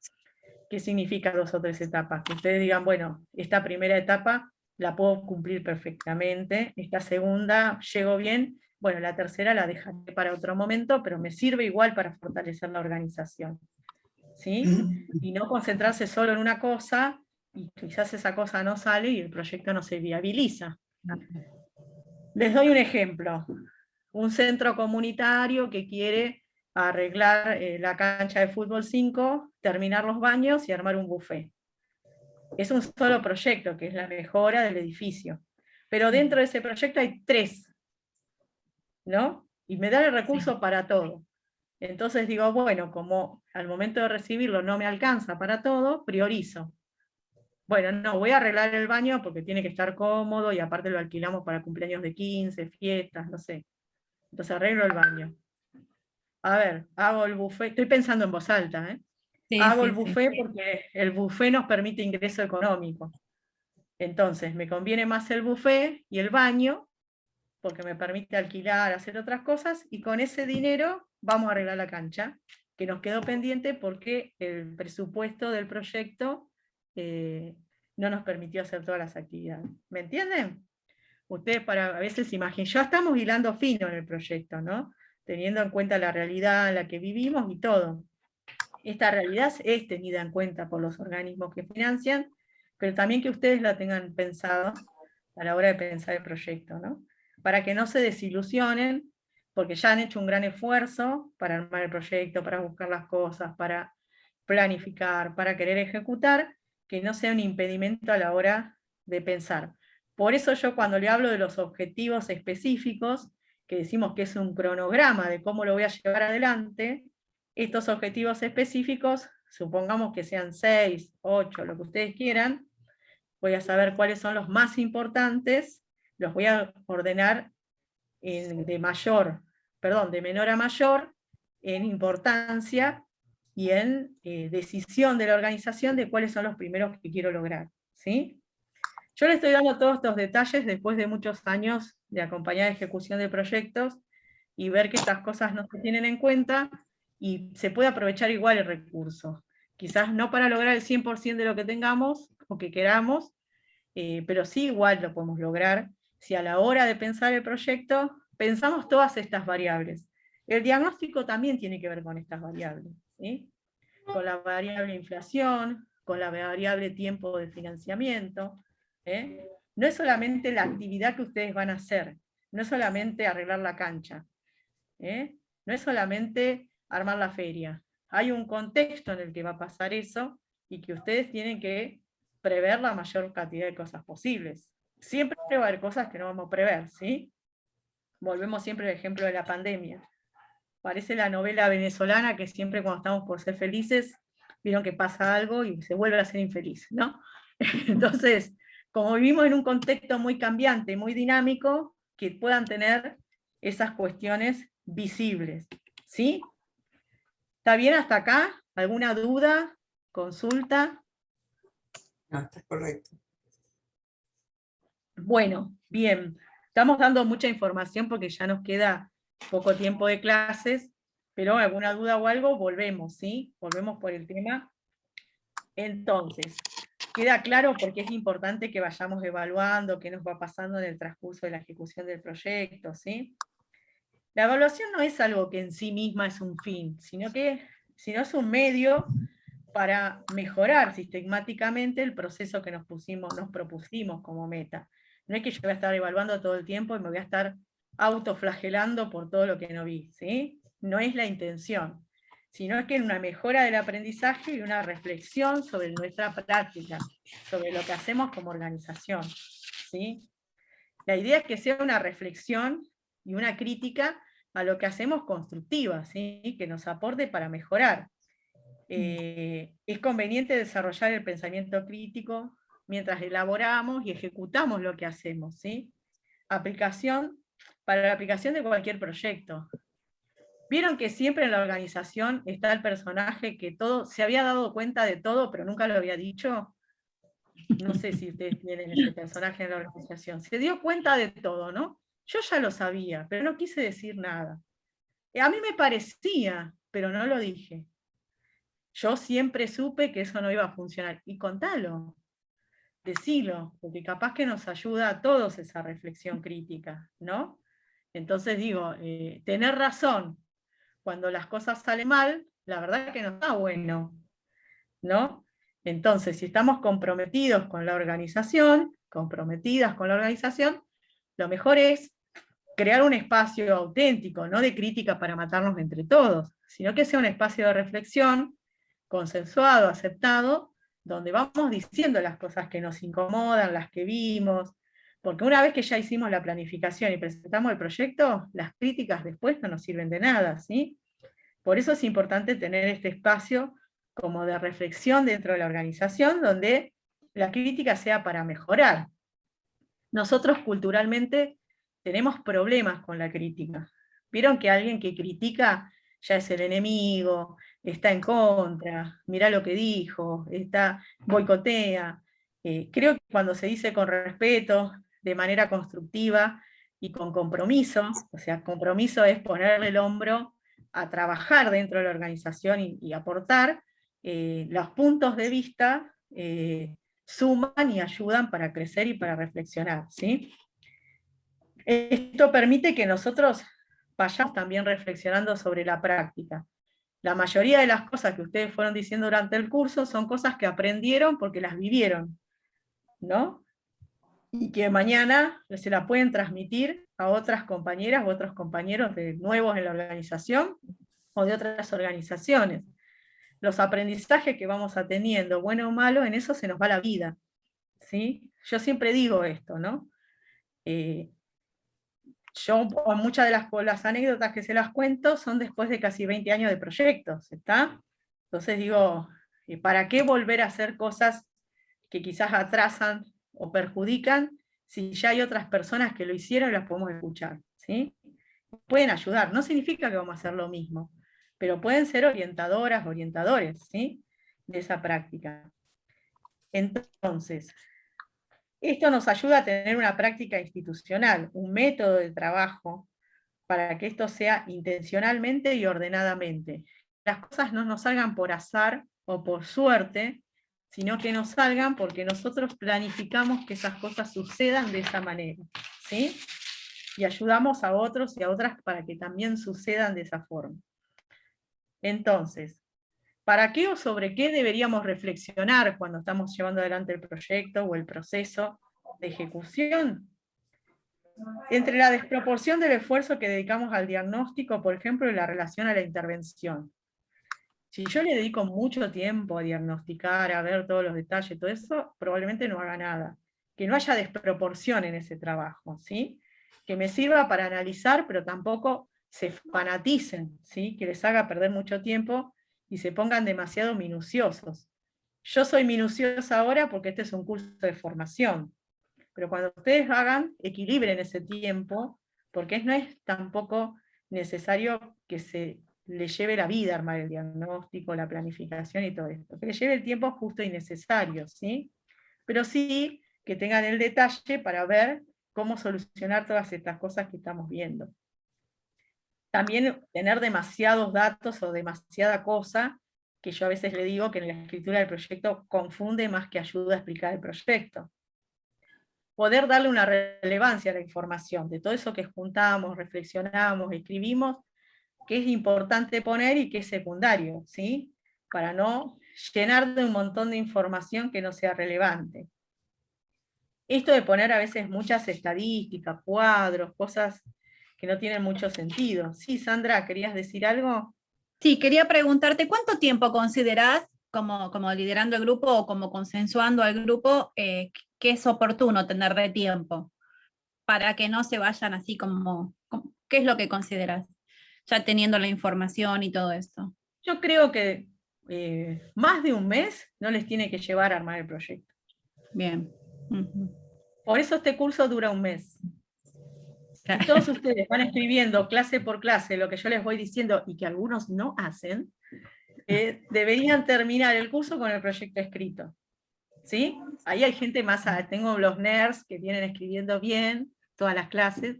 ¿Qué significa 2 o 3 etapas? Que ustedes digan, bueno, esta primera etapa la puedo cumplir perfectamente, esta segunda llego bien, bueno, la tercera la dejaré para otro momento, pero me sirve igual para fortalecer la organización, ¿sí? Y no concentrarse solo en una cosa, y quizás esa cosa no sale y el proyecto no se viabiliza. Les doy un ejemplo. Un centro comunitario que quiere arreglar la cancha de fútbol 5, terminar los baños y armar un buffet. Es un solo proyecto, que es la mejora del edificio. Pero dentro de ese proyecto hay 3, ¿no? Y me dan el recurso para todo. Entonces digo, bueno, como al momento de recibirlo no me alcanza para todo, priorizo. Bueno, no, voy a arreglar el baño porque tiene que estar cómodo y aparte lo alquilamos para cumpleaños de 15, fiestas, no sé. Entonces arreglo el baño. A ver, hago el buffet, estoy pensando en voz alta, ¿eh? Sí, Hago sí, el buffet porque el buffet nos permite ingreso económico. Entonces, me conviene más el buffet y el baño, porque me permite alquilar, hacer otras cosas, y con ese dinero vamos a arreglar la cancha, que nos quedó pendiente porque el presupuesto del proyecto no nos permitió hacer todas las actividades. ¿Me entienden? Ustedes a veces imaginen, ya estamos hilando fino en el proyecto, ¿no? Teniendo en cuenta la realidad en la que vivimos y todo. Esta realidad es tenida en cuenta por los organismos que financian, pero también que ustedes la tengan pensado a la hora de pensar el proyecto, ¿no? Para que no se desilusionen, porque ya han hecho un gran esfuerzo para armar el proyecto, para buscar las cosas, para planificar, para querer ejecutar, que no sea un impedimento a la hora de pensar. Por eso yo cuando le hablo de los objetivos específicos, que decimos que es un cronograma de cómo lo voy a llevar adelante, estos objetivos específicos, supongamos que sean 6, 8, lo que ustedes quieran, voy a saber cuáles son los más importantes, los voy a ordenar de menor a mayor, en importancia y en decisión de la organización de cuáles son los primeros que quiero lograr, ¿sí? Yo le estoy dando todos estos detalles después de muchos años de acompañar ejecución de proyectos y ver que estas cosas no se tienen en cuenta y se puede aprovechar igual el recurso. Quizás no para lograr el 100% de lo que tengamos o que queramos, pero sí igual lo podemos lograr si a la hora de pensar el proyecto pensamos todas estas variables. El diagnóstico también tiene que ver con estas variables, ¿sí? Con la variable inflación, con la variable tiempo de financiamiento. No es solamente la actividad que ustedes van a hacer, no es solamente arreglar la cancha, no es solamente armar la feria. Hay un contexto en el que va a pasar eso y que ustedes tienen que prever la mayor cantidad de cosas posibles. Siempre va a haber cosas que no vamos a prever, ¿sí? Volvemos siempre al ejemplo de la pandemia. Parece la novela venezolana que siempre cuando estamos por ser felices, vieron que pasa algo y se vuelve a ser infeliz, ¿no? Entonces, como vivimos en un contexto muy cambiante, muy dinámico, que puedan tener esas cuestiones visibles, ¿sí? ¿Está bien hasta acá? ¿Alguna duda? ¿Consulta? No, está correcto. Bueno, bien. Estamos dando mucha información porque ya nos queda poco tiempo de clases, pero alguna duda o algo, volvemos, ¿sí? Volvemos por el tema. Entonces, queda claro porque es importante que vayamos evaluando qué nos va pasando en el transcurso de la ejecución del proyecto, ¿sí? La evaluación no es algo que en sí misma es un fin, sino es un medio para mejorar sistemáticamente el proceso que nos propusimos como meta. No es que yo voy a estar evaluando todo el tiempo y me voy a estar autoflagelando por todo lo que no vi, ¿sí? No es la intención, sino es que es una mejora del aprendizaje y una reflexión sobre nuestra práctica, sobre lo que hacemos como organización, ¿sí? La idea es que sea una reflexión y una crítica a lo que hacemos constructiva, ¿sí? Que nos aporte para mejorar. Es conveniente desarrollar el pensamiento crítico mientras elaboramos y ejecutamos lo que hacemos, ¿sí? Aplicación para la aplicación de cualquier proyecto. Vieron que siempre en la organización está el personaje que todo, se había dado cuenta de todo, pero nunca lo había dicho. No sé si ustedes tienen ese personaje en la organización. Se dio cuenta de todo, ¿no? Yo ya lo sabía, pero no quise decir nada. A mí me parecía, pero no lo dije. Yo siempre supe que eso no iba a funcionar. Y contalo, decilo, porque capaz que nos ayuda a todos esa reflexión crítica, ¿no? Entonces digo, tener razón cuando las cosas salen mal, la verdad que no está bueno, ¿no? Entonces, si estamos comprometidos con la organización, comprometidas con la organización, lo mejor es crear un espacio auténtico, no de crítica para matarnos entre todos, sino que sea un espacio de reflexión, consensuado, aceptado, donde vamos diciendo las cosas que nos incomodan, las que vimos, porque una vez que ya hicimos la planificación y presentamos el proyecto, las críticas después no nos sirven de nada, ¿sí? Por eso es importante tener este espacio como de reflexión dentro de la organización, donde la crítica sea para mejorar. Nosotros culturalmente tenemos problemas con la crítica. Vieron que alguien que critica ya es el enemigo, está en contra, mirá lo que dijo, boicotea. Creo que cuando se dice con respeto, de manera constructiva y con compromiso, o sea, compromiso es ponerle el hombro a trabajar dentro de la organización y aportar, los puntos de vista suman y ayudan para crecer y para reflexionar, ¿sí? Esto permite que nosotros vayamos también reflexionando sobre la práctica. La mayoría de las cosas que ustedes fueron diciendo durante el curso son cosas que aprendieron porque las vivieron, ¿no? Y que mañana se la pueden transmitir a otras compañeras u otros compañeros nuevos en la organización o de otras organizaciones. Los aprendizajes que vamos teniendo, bueno o malo, en eso se nos va la vida, ¿sí? Yo siempre digo esto, ¿no? Yo muchas de las anécdotas que se las cuento son después de casi 20 años de proyectos, ¿está? Entonces digo, ¿para qué volver a hacer cosas que quizás atrasan o perjudican si ya hay otras personas que lo hicieron y las podemos escuchar, ¿sí? Pueden ayudar, no significa que vamos a hacer lo mismo, pero pueden ser orientadoras, orientadores, ¿sí? De esa práctica. Entonces, esto nos ayuda a tener una práctica institucional, un método de trabajo, para que esto sea intencionalmente y ordenadamente. Las cosas no nos salgan por azar o por suerte, sino que nos salgan porque nosotros planificamos que esas cosas sucedan de esa manera, ¿sí? Y ayudamos a otros y a otras para que también sucedan de esa forma. Entonces, ¿para qué o sobre qué deberíamos reflexionar cuando estamos llevando adelante el proyecto o el proceso de ejecución? Entre la desproporción del esfuerzo que dedicamos al diagnóstico, por ejemplo, y la relación a la intervención. Si yo le dedico mucho tiempo a diagnosticar, a ver todos los detalles, todo eso, probablemente no haga nada. Que no haya desproporción en ese trabajo, ¿sí? Que me sirva para analizar, pero tampoco se fanaticen, ¿sí? Que les haga perder mucho tiempo y se pongan demasiado minuciosos. Yo soy minuciosa ahora porque este es un curso de formación, pero cuando ustedes hagan, equilibren ese tiempo, porque no es tampoco necesario que se le lleve la vida armar el diagnóstico, la planificación y todo esto, que le lleve el tiempo justo y necesario, ¿sí? Pero sí que tengan el detalle para ver cómo solucionar todas estas cosas que estamos viendo. También tener demasiados datos o demasiada cosa, que yo a veces le digo que en la escritura del proyecto confunde más que ayuda a explicar el proyecto. Poder darle una relevancia a la información, de todo eso que juntamos, reflexionamos, escribimos, que es importante poner y que es secundario, ¿sí? Para no llenar de un montón de información que no sea relevante. Esto de poner a veces muchas estadísticas, cuadros, cosas que no tienen mucho sentido. Sí, Sandra, ¿querías decir algo? Sí, quería preguntarte, ¿cuánto tiempo considerás, como liderando el grupo o como consensuando al grupo, que es oportuno tener de tiempo para que no se vayan así como ¿qué es lo que considerás? Ya teniendo la información y todo esto. Yo creo que más de un mes no les tiene que llevar a armar el proyecto. Bien. Por eso este curso dura un mes. Si todos ustedes van escribiendo clase por clase lo que yo les voy diciendo y que algunos no hacen, deberían terminar el curso con el proyecto escrito. ¿Sí? Ahí hay gente más, tengo los nerds que vienen escribiendo bien todas las clases,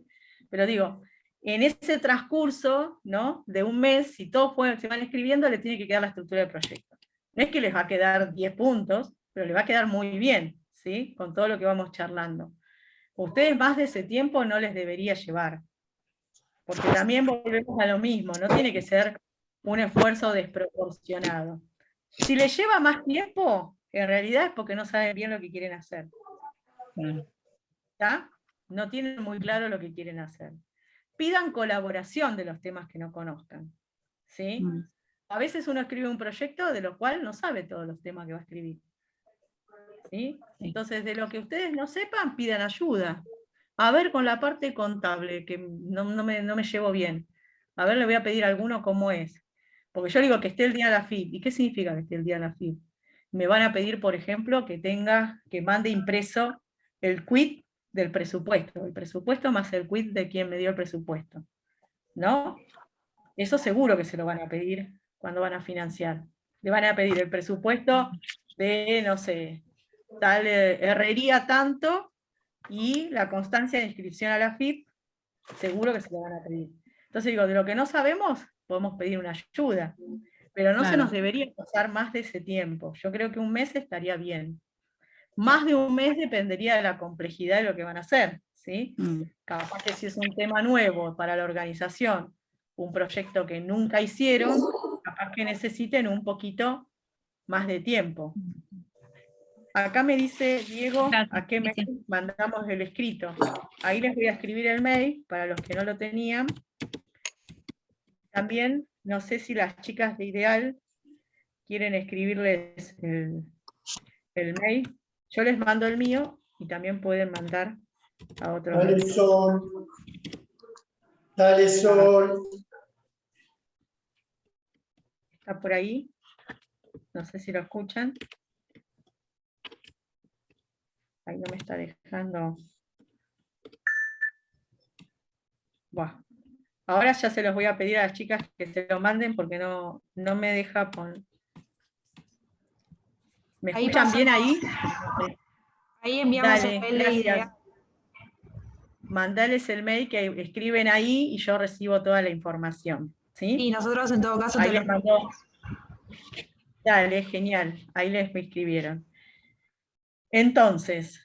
pero digo, en ese transcurso, ¿no?, de un mes, si todos se van escribiendo, le tiene que quedar la estructura del proyecto. No es que les va a quedar 10 puntos, pero les va a quedar muy bien, ¿sí?, con todo lo que vamos charlando. Ustedes más de ese tiempo no les debería llevar, porque también volvemos a lo mismo, no tiene que ser un esfuerzo desproporcionado. Si les lleva más tiempo, en realidad es porque no saben bien lo que quieren hacer. ¿Está? No tienen muy claro lo que quieren hacer. Pidan colaboración de los temas que no conozcan. ¿Sí? A veces uno escribe un proyecto de lo cual no sabe todos los temas que va a escribir. ¿Sí? Entonces, de lo que ustedes no sepan, pidan ayuda. A ver, con la parte contable, que no me llevo bien. A ver, le voy a pedir a alguno cómo es. Porque yo digo que esté el día de la FIP. ¿Y qué significa que esté el día de la FIP? Me van a pedir, por ejemplo, que mande impreso el quit del presupuesto. El presupuesto más el quit de quien me dio el presupuesto. ¿No? Eso seguro que se lo van a pedir cuando van a financiar. Le van a pedir el presupuesto de, no sé, tal herrería tanto, y la constancia de inscripción a la FIP, seguro que se lo van a pedir. Entonces digo, de lo que no sabemos, podemos pedir una ayuda, pero no se nos debería pasar más de ese tiempo. Yo creo que un mes estaría bien. Más de un mes dependería de la complejidad de lo que van a hacer, ¿sí? Capaz que si es un tema nuevo para la organización, un proyecto que nunca hicieron, capaz que necesiten un poquito más de tiempo. Acá me dice Diego, ¿a qué mail mandamos el escrito? Ahí les voy a escribir el mail, para los que no lo tenían. También, no sé si las chicas de Ideal quieren escribirles el mail. Yo les mando el mío, y también pueden mandar a otros. Dale, Sol. Dale, Sol. ¿Está por ahí? No sé si lo escuchan. Ahí no me está dejando. Buah. Ahora ya se los voy a pedir a las chicas que se lo manden porque no me deja poner. ¿Me escuchan bien ahí? Ahí enviamos Dale, el mail de gracias. idea. Mandales el mail que escriben ahí y yo recibo toda la información. ¿Sí? Y nosotros en todo caso ahí te les mandó. Dale, genial. Ahí les escribieron. Entonces,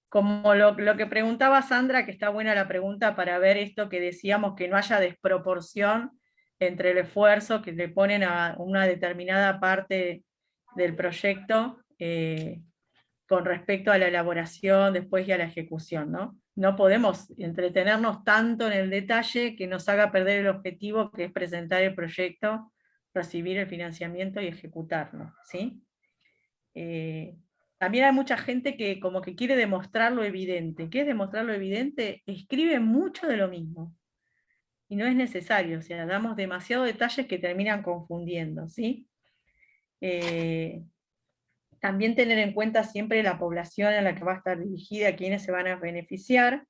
como lo que preguntaba Sandra, que está buena la pregunta para ver esto que decíamos, que no haya desproporción entre el esfuerzo que le ponen a una determinada parte del proyecto con respecto a la elaboración después y a la ejecución, ¿no? No podemos entretenernos tanto en el detalle que nos haga perder el objetivo, que es presentar el proyecto, recibir el financiamiento y ejecutarlo, ¿sí? También hay mucha gente que como que quiere demostrar lo evidente. ¿Qué es demostrar lo evidente? Escribe mucho de lo mismo. Y no es necesario, o sea, damos demasiados detalles que terminan confundiendo, ¿sí? También tener en cuenta siempre la población a la que va a estar dirigida, a quienes se van a beneficiar.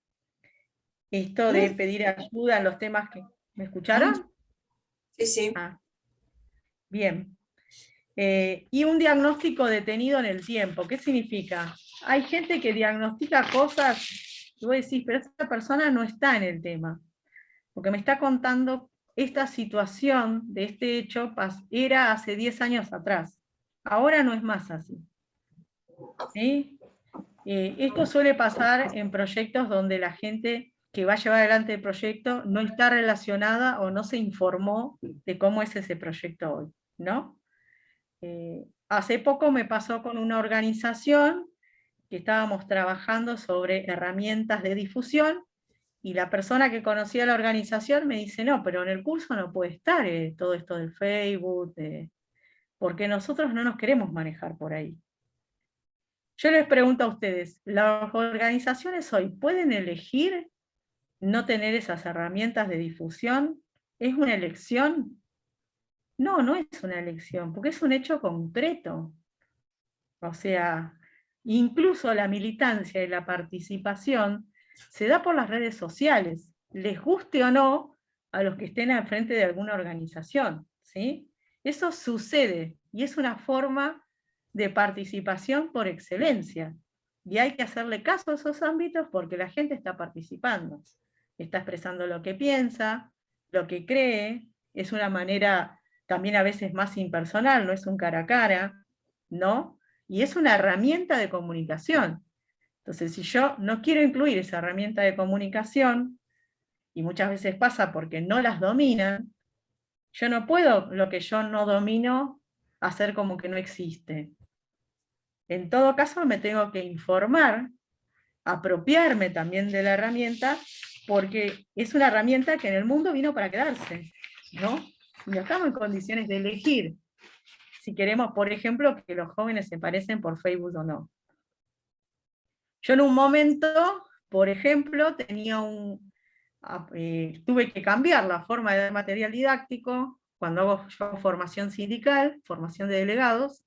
Esto de pedir ayuda en los temas que... ¿Me escucharon? Sí, sí. Ah, bien. Y un diagnóstico detenido en el tiempo. ¿Qué significa? Hay gente que diagnostica cosas y vos decís, pero esta persona no está en el tema, porque me está contando esta situación de este hecho era hace 10 años atrás. Ahora no es más así. ¿Sí? Esto suele pasar en proyectos donde la gente que va a llevar adelante el proyecto no está relacionada o no se informó de cómo es ese proyecto hoy, ¿no? Hace poco me pasó con una organización que estábamos trabajando sobre herramientas de difusión, y la persona que conocía la organización me dice, no, pero en el curso no puede estar todo esto del Facebook, porque nosotros no nos queremos manejar por ahí. Yo les pregunto a ustedes, ¿las organizaciones hoy pueden elegir no tener esas herramientas de difusión? ¿Es una elección? No, no es una elección, porque es un hecho concreto. O sea, incluso la militancia y la participación se da por las redes sociales, les guste o no a los que estén al frente de alguna organización, ¿sí? Eso sucede, y es una forma de participación por excelencia. Y hay que hacerle caso a esos ámbitos porque la gente está participando, está expresando lo que piensa, lo que cree, es una manera también a veces más impersonal, no es un cara a cara, ¿no? Y es una herramienta de comunicación. Entonces, si yo no quiero incluir esa herramienta de comunicación, y muchas veces pasa porque no las dominan, yo no puedo lo que yo no domino hacer como que no existe. En todo caso, me tengo que informar, apropiarme también de la herramienta, porque es una herramienta que en el mundo vino para quedarse, ¿no? Y no estamos en condiciones de elegir si queremos, por ejemplo, que los jóvenes se parecen por Facebook o no. Yo en un momento, por ejemplo, tuve que cambiar la forma de dar material didáctico cuando hago yo formación sindical, formación de delegados,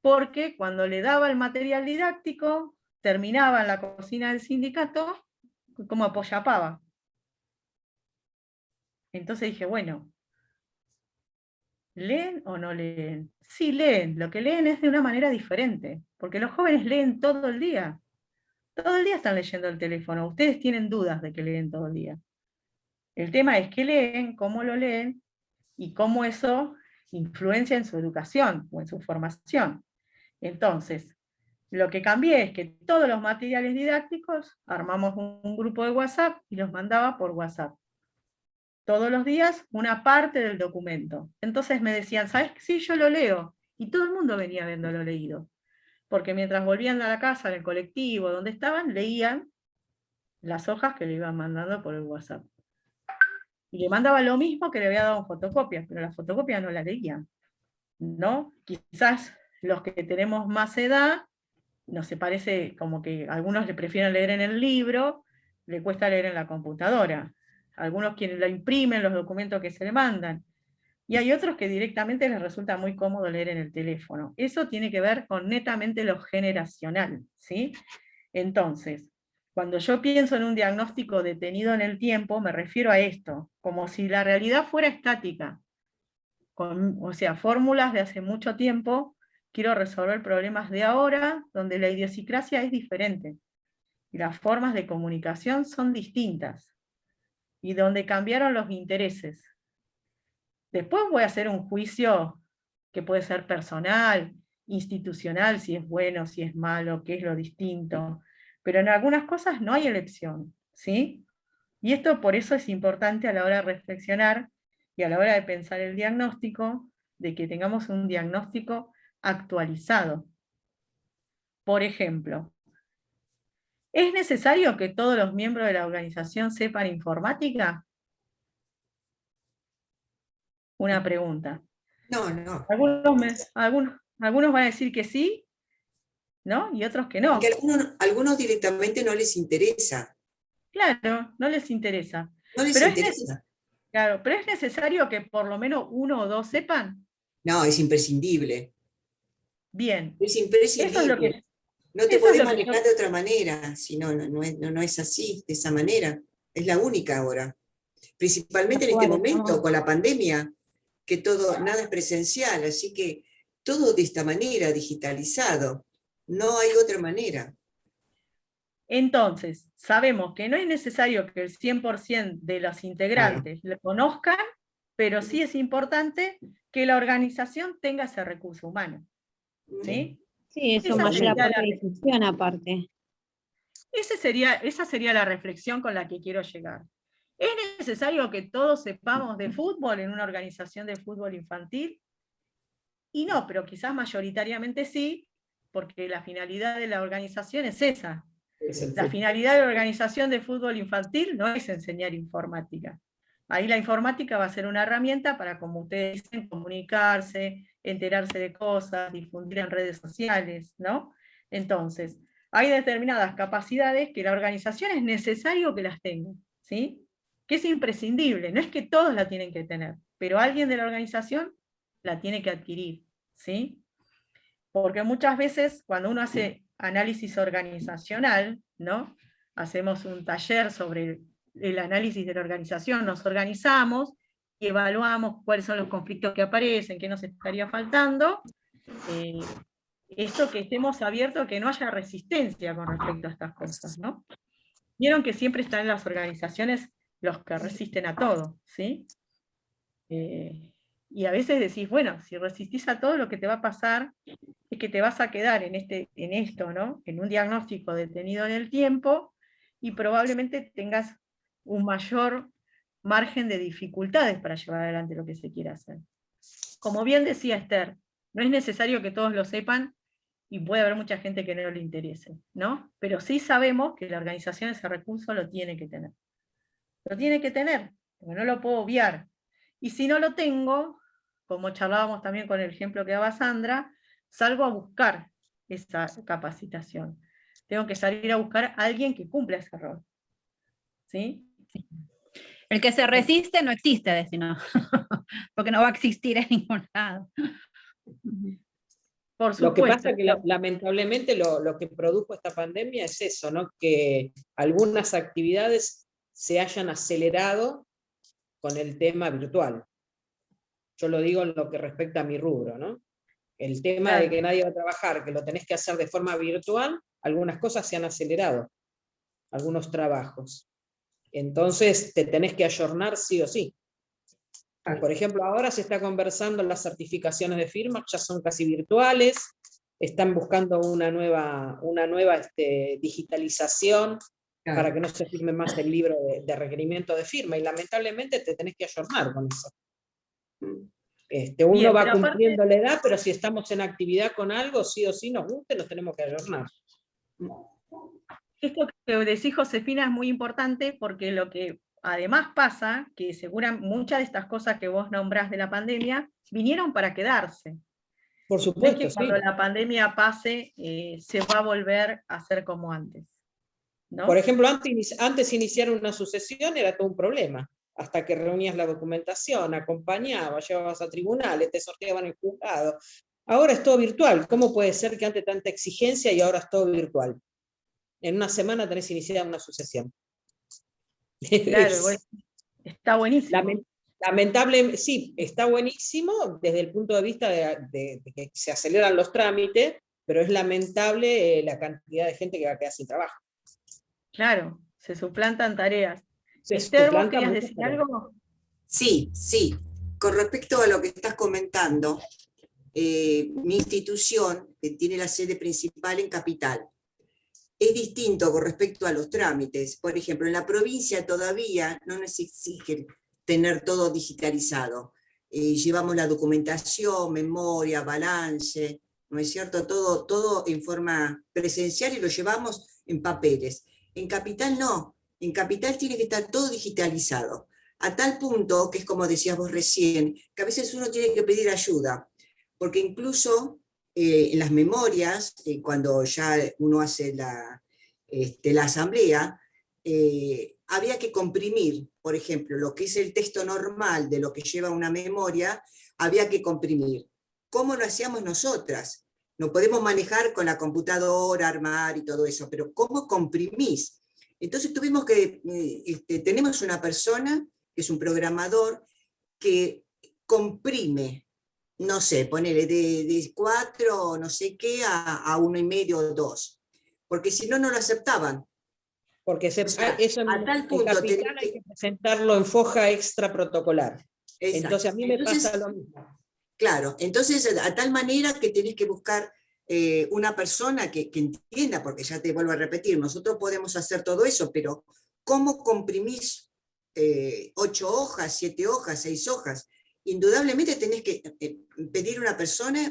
porque cuando le daba el material didáctico, terminaba en la cocina del sindicato como apoyapava. Entonces dije, bueno, ¿leen o no leen? Sí, leen. Lo que leen es de una manera diferente, porque los jóvenes leen todo el día. Todo el día están leyendo el teléfono. Ustedes tienen dudas de que leen todo el día. El tema es qué leen, cómo lo leen, y cómo eso influencia en su educación o en su formación. Entonces, lo que cambié es que todos los materiales didácticos armamos un grupo de WhatsApp y los mandaba por WhatsApp. Todos los días una parte del documento. Entonces me decían, ¿sabes? Sí, yo lo leo. Y todo el mundo venía viéndolo leído. Porque mientras volvían a la casa, en el colectivo, donde estaban, leían las hojas que le iban mandando por el WhatsApp. Y le mandaba lo mismo que le había dado en fotocopias, pero las fotocopias no las leían, ¿no? Quizás los que tenemos más edad, nos parece como que algunos le prefieren leer en el libro, le cuesta leer en la computadora. Algunos quienes lo imprimen, los documentos que se le mandan. Y hay otros que directamente les resulta muy cómodo leer en el teléfono. Eso tiene que ver con netamente lo generacional, ¿sí? Entonces, cuando yo pienso en un diagnóstico detenido en el tiempo, me refiero a esto, como si la realidad fuera estática. O sea, fórmulas de hace mucho tiempo, quiero resolver problemas de ahora, donde la idiosincrasia es diferente. Y las formas de comunicación son distintas. Y donde cambiaron los intereses. Después voy a hacer un juicio que puede ser personal, institucional, si es bueno, si es malo, qué es lo distinto. Pero en algunas cosas no hay elección, ¿sí? Y esto por eso es importante a la hora de reflexionar y a la hora de pensar el diagnóstico, de que tengamos un diagnóstico actualizado. Por ejemplo, ¿es necesario que todos los miembros de la organización sepan informática? Una pregunta. No, no. Algunos van a decir que sí, ¿no? Y otros que no. Porque algunos directamente no les interesa. Claro, no les interesa. No les interesa. Claro, pero ¿es necesario que por lo menos uno o dos sepan? No, es imprescindible. Bien. Es imprescindible. Eso es lo que, no te podés manejar de otra manera, si no es así, de esa manera. Es la única ahora. Principalmente en este momento, con la pandemia, que nada es presencial, así que todo de esta manera, digitalizado. No hay otra manera. Entonces, sabemos que no es necesario que el 100% de los integrantes lo conozcan, pero sí es importante que la organización tenga ese recurso humano. ¿Sí? Sí, eso mayor aporte de difusión aparte. Esa sería la reflexión con la que quiero llegar. ¿Es necesario que todos sepamos de fútbol en una organización de fútbol infantil? Y no, pero quizás mayoritariamente sí, porque la finalidad de la organización es esa. La finalidad de la organización de fútbol infantil no es enseñar informática. Ahí la informática va a ser una herramienta para, como ustedes dicen, comunicarse, enterarse de cosas, difundir en redes sociales, ¿no? Entonces, hay determinadas capacidades que la organización es necesario que las tenga, ¿sí? Que es imprescindible, no es que todos la tienen que tener, pero alguien de la organización la tiene que adquirir, ¿sí? Porque muchas veces cuando uno hace análisis organizacional, ¿no? hacemos un taller sobre el análisis de la organización, nos organizamos y evaluamos cuáles son los conflictos que aparecen, qué nos estaría faltando, esto que estemos abiertos, que no haya resistencia con respecto a estas cosas, ¿no? Vieron que siempre están en las organizaciones los que resisten a todo, ¿sí? Y a veces decís, bueno, si resistís a todo, lo que te va a pasar es que te vas a quedar en esto, ¿no? En un diagnóstico detenido en el tiempo, y probablemente tengas un mayor margen de dificultades para llevar adelante lo que se quiere hacer. Como bien decía Esther, no es necesario que todos lo sepan, y puede haber mucha gente que no le interese, ¿no? Pero sí sabemos que la organización ese recurso lo tiene que tener. Lo tiene que tener, porque no lo puedo obviar. Y si no lo tengo, como charlábamos también con el ejemplo que daba Sandra, salgo a buscar esa capacitación. Tengo que salir a buscar a alguien que cumpla ese rol. ¿Sí? El que se resiste no existe, decimos, porque no va a existir en ningún lado. Por Lo que supuesto. pasa que lamentablemente lo que produjo esta pandemia es eso, ¿no? Que algunas actividades se hayan acelerado con el tema virtual. Yo lo digo en lo que respecta a mi rubro, ¿no? El tema de que nadie va a trabajar, que lo tenés que hacer de forma virtual, algunas cosas se han acelerado, algunos trabajos. Entonces te tenés que ayornar sí o sí. Por ejemplo, ahora se está conversando en las certificaciones de firmas, ya son casi virtuales, están buscando una nueva digitalización para que no se firme más el libro de requerimiento de firma, y lamentablemente te tenés que ayornar con eso. Uno Bien, va pero cumpliendo la edad, pero si estamos en actividad con algo, sí o sí nos guste, nos tenemos que ayornar. Esto que decís, Josefina, es muy importante, porque lo que además pasa, que seguramente muchas de estas cosas que vos nombrás de la pandemia, vinieron para quedarse. Por supuesto, no es que cuando la pandemia pase, se va a volver a hacer como antes, ¿no? Por ejemplo, antes iniciar una sucesión era todo un problema, hasta que reunías la documentación, acompañabas, llevabas a tribunales, te sorteaban el juzgado. Ahora es todo virtual. ¿Cómo puede ser que antes tanta exigencia y ahora es todo virtual? En una semana tenés iniciada una sucesión. Claro, está buenísimo. Lamentable, sí, está buenísimo desde el punto de vista de que se aceleran los trámites, pero es lamentable la cantidad de gente que va a quedar sin trabajo. Claro, se suplantan tareas. Esther, ¿vos querías decir algo? Sí. Con respecto a lo que estás comentando, mi institución tiene la sede principal en Capital. Es distinto con respecto a los trámites. Por ejemplo, en la provincia todavía no nos exigen tener todo digitalizado. Llevamos la documentación, memoria, balance, ¿no es cierto? Todo en forma presencial, y lo llevamos en papeles. En Capital no. En Capital tiene que estar todo digitalizado. A tal punto, que es como decías vos recién, que a veces uno tiene que pedir ayuda. Porque incluso en las memorias, cuando ya uno hace la asamblea, había que comprimir, por ejemplo, lo que es el texto normal de lo que lleva una memoria, había que comprimir. ¿Cómo lo hacíamos nosotras? No podemos manejar con la computadora, armar y todo eso, pero ¿cómo comprimís? Entonces tuvimos que, tenemos una persona, que es un programador, que comprime, no sé, ponele de 4, no sé qué, a 1,5 o 2, porque si no, no lo aceptaban. Porque eso a tal punto Capital hay que presentarlo en foja extra protocolar. Exacto. Entonces a mí me pasa lo mismo. Claro, entonces a tal manera que tenés que buscar una persona que entienda, porque ya te vuelvo a repetir, nosotros podemos hacer todo eso, pero ¿cómo comprimís 8 hojas, 7 hojas, 6 hojas? Indudablemente tenés que pedir una persona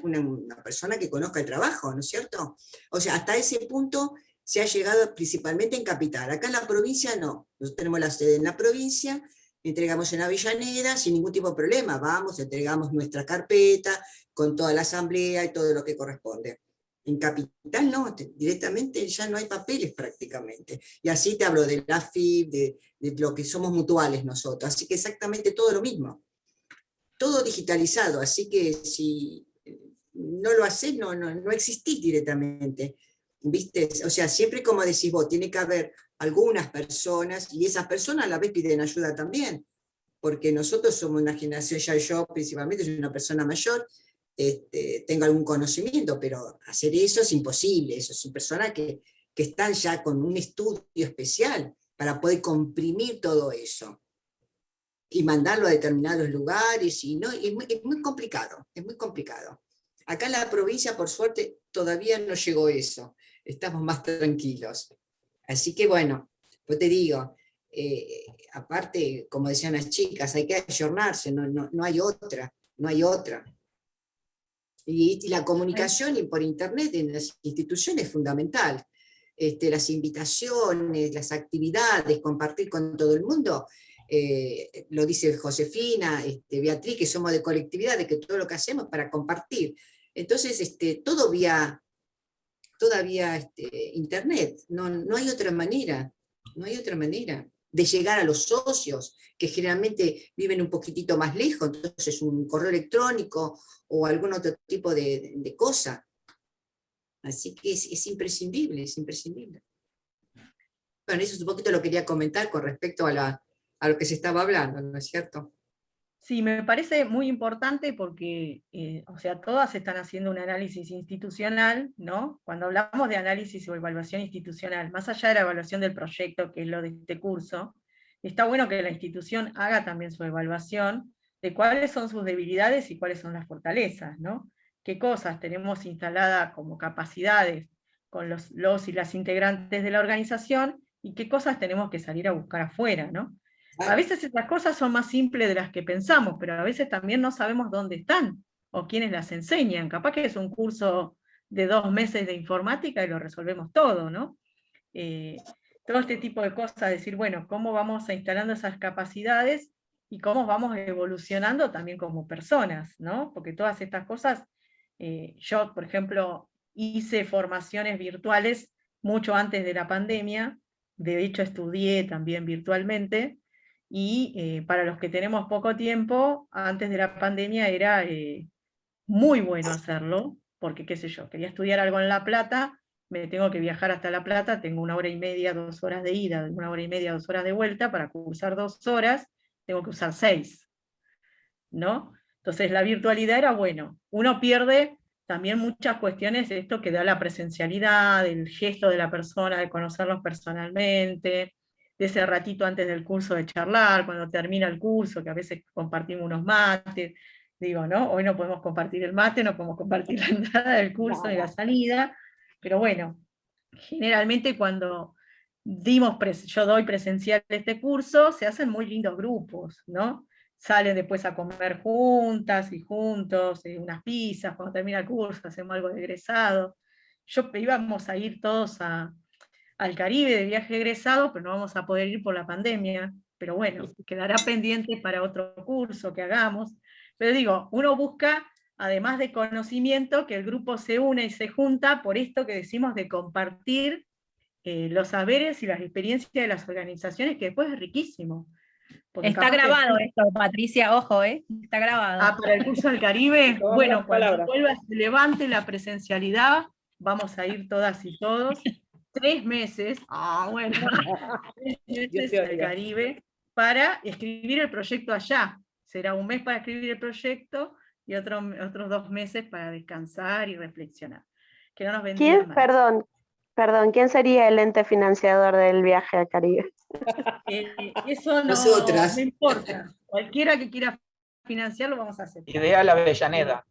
que conozca el trabajo, ¿no es cierto? O sea, hasta ese punto se ha llegado principalmente en Capital. Acá en la provincia no. Nosotros tenemos la sede en la provincia, entregamos en Avellaneda sin ningún tipo de problema. Vamos, entregamos nuestra carpeta con toda la asamblea y todo lo que corresponde. En Capital no, directamente ya no hay papeles prácticamente. Y así te hablo de la AFIP, de lo que somos mutuales nosotros. Así que exactamente todo lo mismo. Todo digitalizado, así que si no lo haces, no existís directamente. ¿Viste? O sea, siempre, como decís vos, tiene que haber algunas personas, y esas personas a la vez piden ayuda también, porque nosotros somos una generación, ya yo principalmente soy una persona mayor, tengo algún conocimiento, pero hacer eso es imposible, eso son personas que están ya con un estudio especial para poder comprimir todo eso y mandarlo a determinados lugares, y no, es muy complicado, es muy complicado. Acá en la provincia, por suerte, todavía no llegó eso, estamos más tranquilos. Así que bueno, pues te digo, aparte, como decían las chicas, hay que ayornarse, no hay otra, no hay otra. Y la comunicación por internet en las instituciones es fundamental. Las invitaciones, las actividades, compartir con todo el mundo, lo dice Josefina, Beatriz, que somos de colectividad, de que todo lo que hacemos es para compartir. Entonces, todo vía internet, no hay otra manera, no hay otra manera de llegar a los socios, que generalmente viven un poquitito más lejos, entonces un correo electrónico o algún otro tipo de cosa. Así que es imprescindible, es imprescindible. Bueno, eso es un poquito lo que quería comentar con respecto a lo que se estaba hablando, ¿no es cierto? Sí, me parece muy importante porque, o sea, todas están haciendo un análisis institucional, ¿no? Cuando hablamos de análisis o evaluación institucional, más allá de la evaluación del proyecto, que es lo de este curso, está bueno que la institución haga también su evaluación de cuáles son sus debilidades y cuáles son las fortalezas, ¿no? Qué cosas tenemos instaladas como capacidades con los y las integrantes de la organización y qué cosas tenemos que salir a buscar afuera, ¿no? A veces estas cosas son más simples de las que pensamos, pero a veces también no sabemos dónde están o quiénes las enseñan. Capaz que es un curso de 2 meses de informática y lo resolvemos todo, ¿no? Todo este tipo de cosas, decir, bueno, cómo vamos instalando esas capacidades y cómo vamos evolucionando también como personas, ¿no? Porque todas estas cosas, yo, por ejemplo, hice formaciones virtuales mucho antes de la pandemia, de hecho estudié también virtualmente, y para los que tenemos poco tiempo, antes de la pandemia era muy bueno hacerlo, porque qué sé yo, quería estudiar algo en La Plata, me tengo que viajar hasta La Plata, tengo 1 hora y media, 2 horas de ida, 1 hora y media, 2 horas de vuelta, para cursar 2 horas, tengo que usar 6, ¿no? Entonces la virtualidad era bueno, uno pierde también muchas cuestiones de esto que da la presencialidad, el gesto de la persona, de conocerlos personalmente, de ese ratito antes del curso de charlar, cuando termina el curso, que a veces compartimos unos mates, digo, ¿no? Hoy no podemos compartir el mate, no podemos compartir la entrada del curso y la salida, pero bueno, generalmente cuando yo doy presencial este curso, se hacen muy lindos grupos, ¿no? Salen después a comer juntas y juntos, unas pizzas, cuando termina el curso, hacemos algo de egresado. Íbamos a ir todos al Caribe de viaje egresado, pero no vamos a poder ir por la pandemia, pero bueno, quedará pendiente para otro curso que hagamos. Pero digo, uno busca, además de conocimiento, que el grupo se une y se junta por esto que decimos de compartir los saberes y las experiencias de las organizaciones, que después es riquísimo. Porque está grabado esto, Patricia, ojo, está grabado. Para el curso del Caribe, bueno, cuando se levante la presencialidad, vamos a ir todas y todos. 3 meses, bueno, 3 meses al Caribe para escribir el proyecto allá. Será 1 mes para escribir el proyecto y otros 2 meses para descansar y reflexionar. Que no nos vendría mal. Perdón, ¿quién sería el ente financiador del viaje al Caribe? Eso no importa. Cualquiera que quiera financiarlo vamos a hacer. Ideal Avellaneda.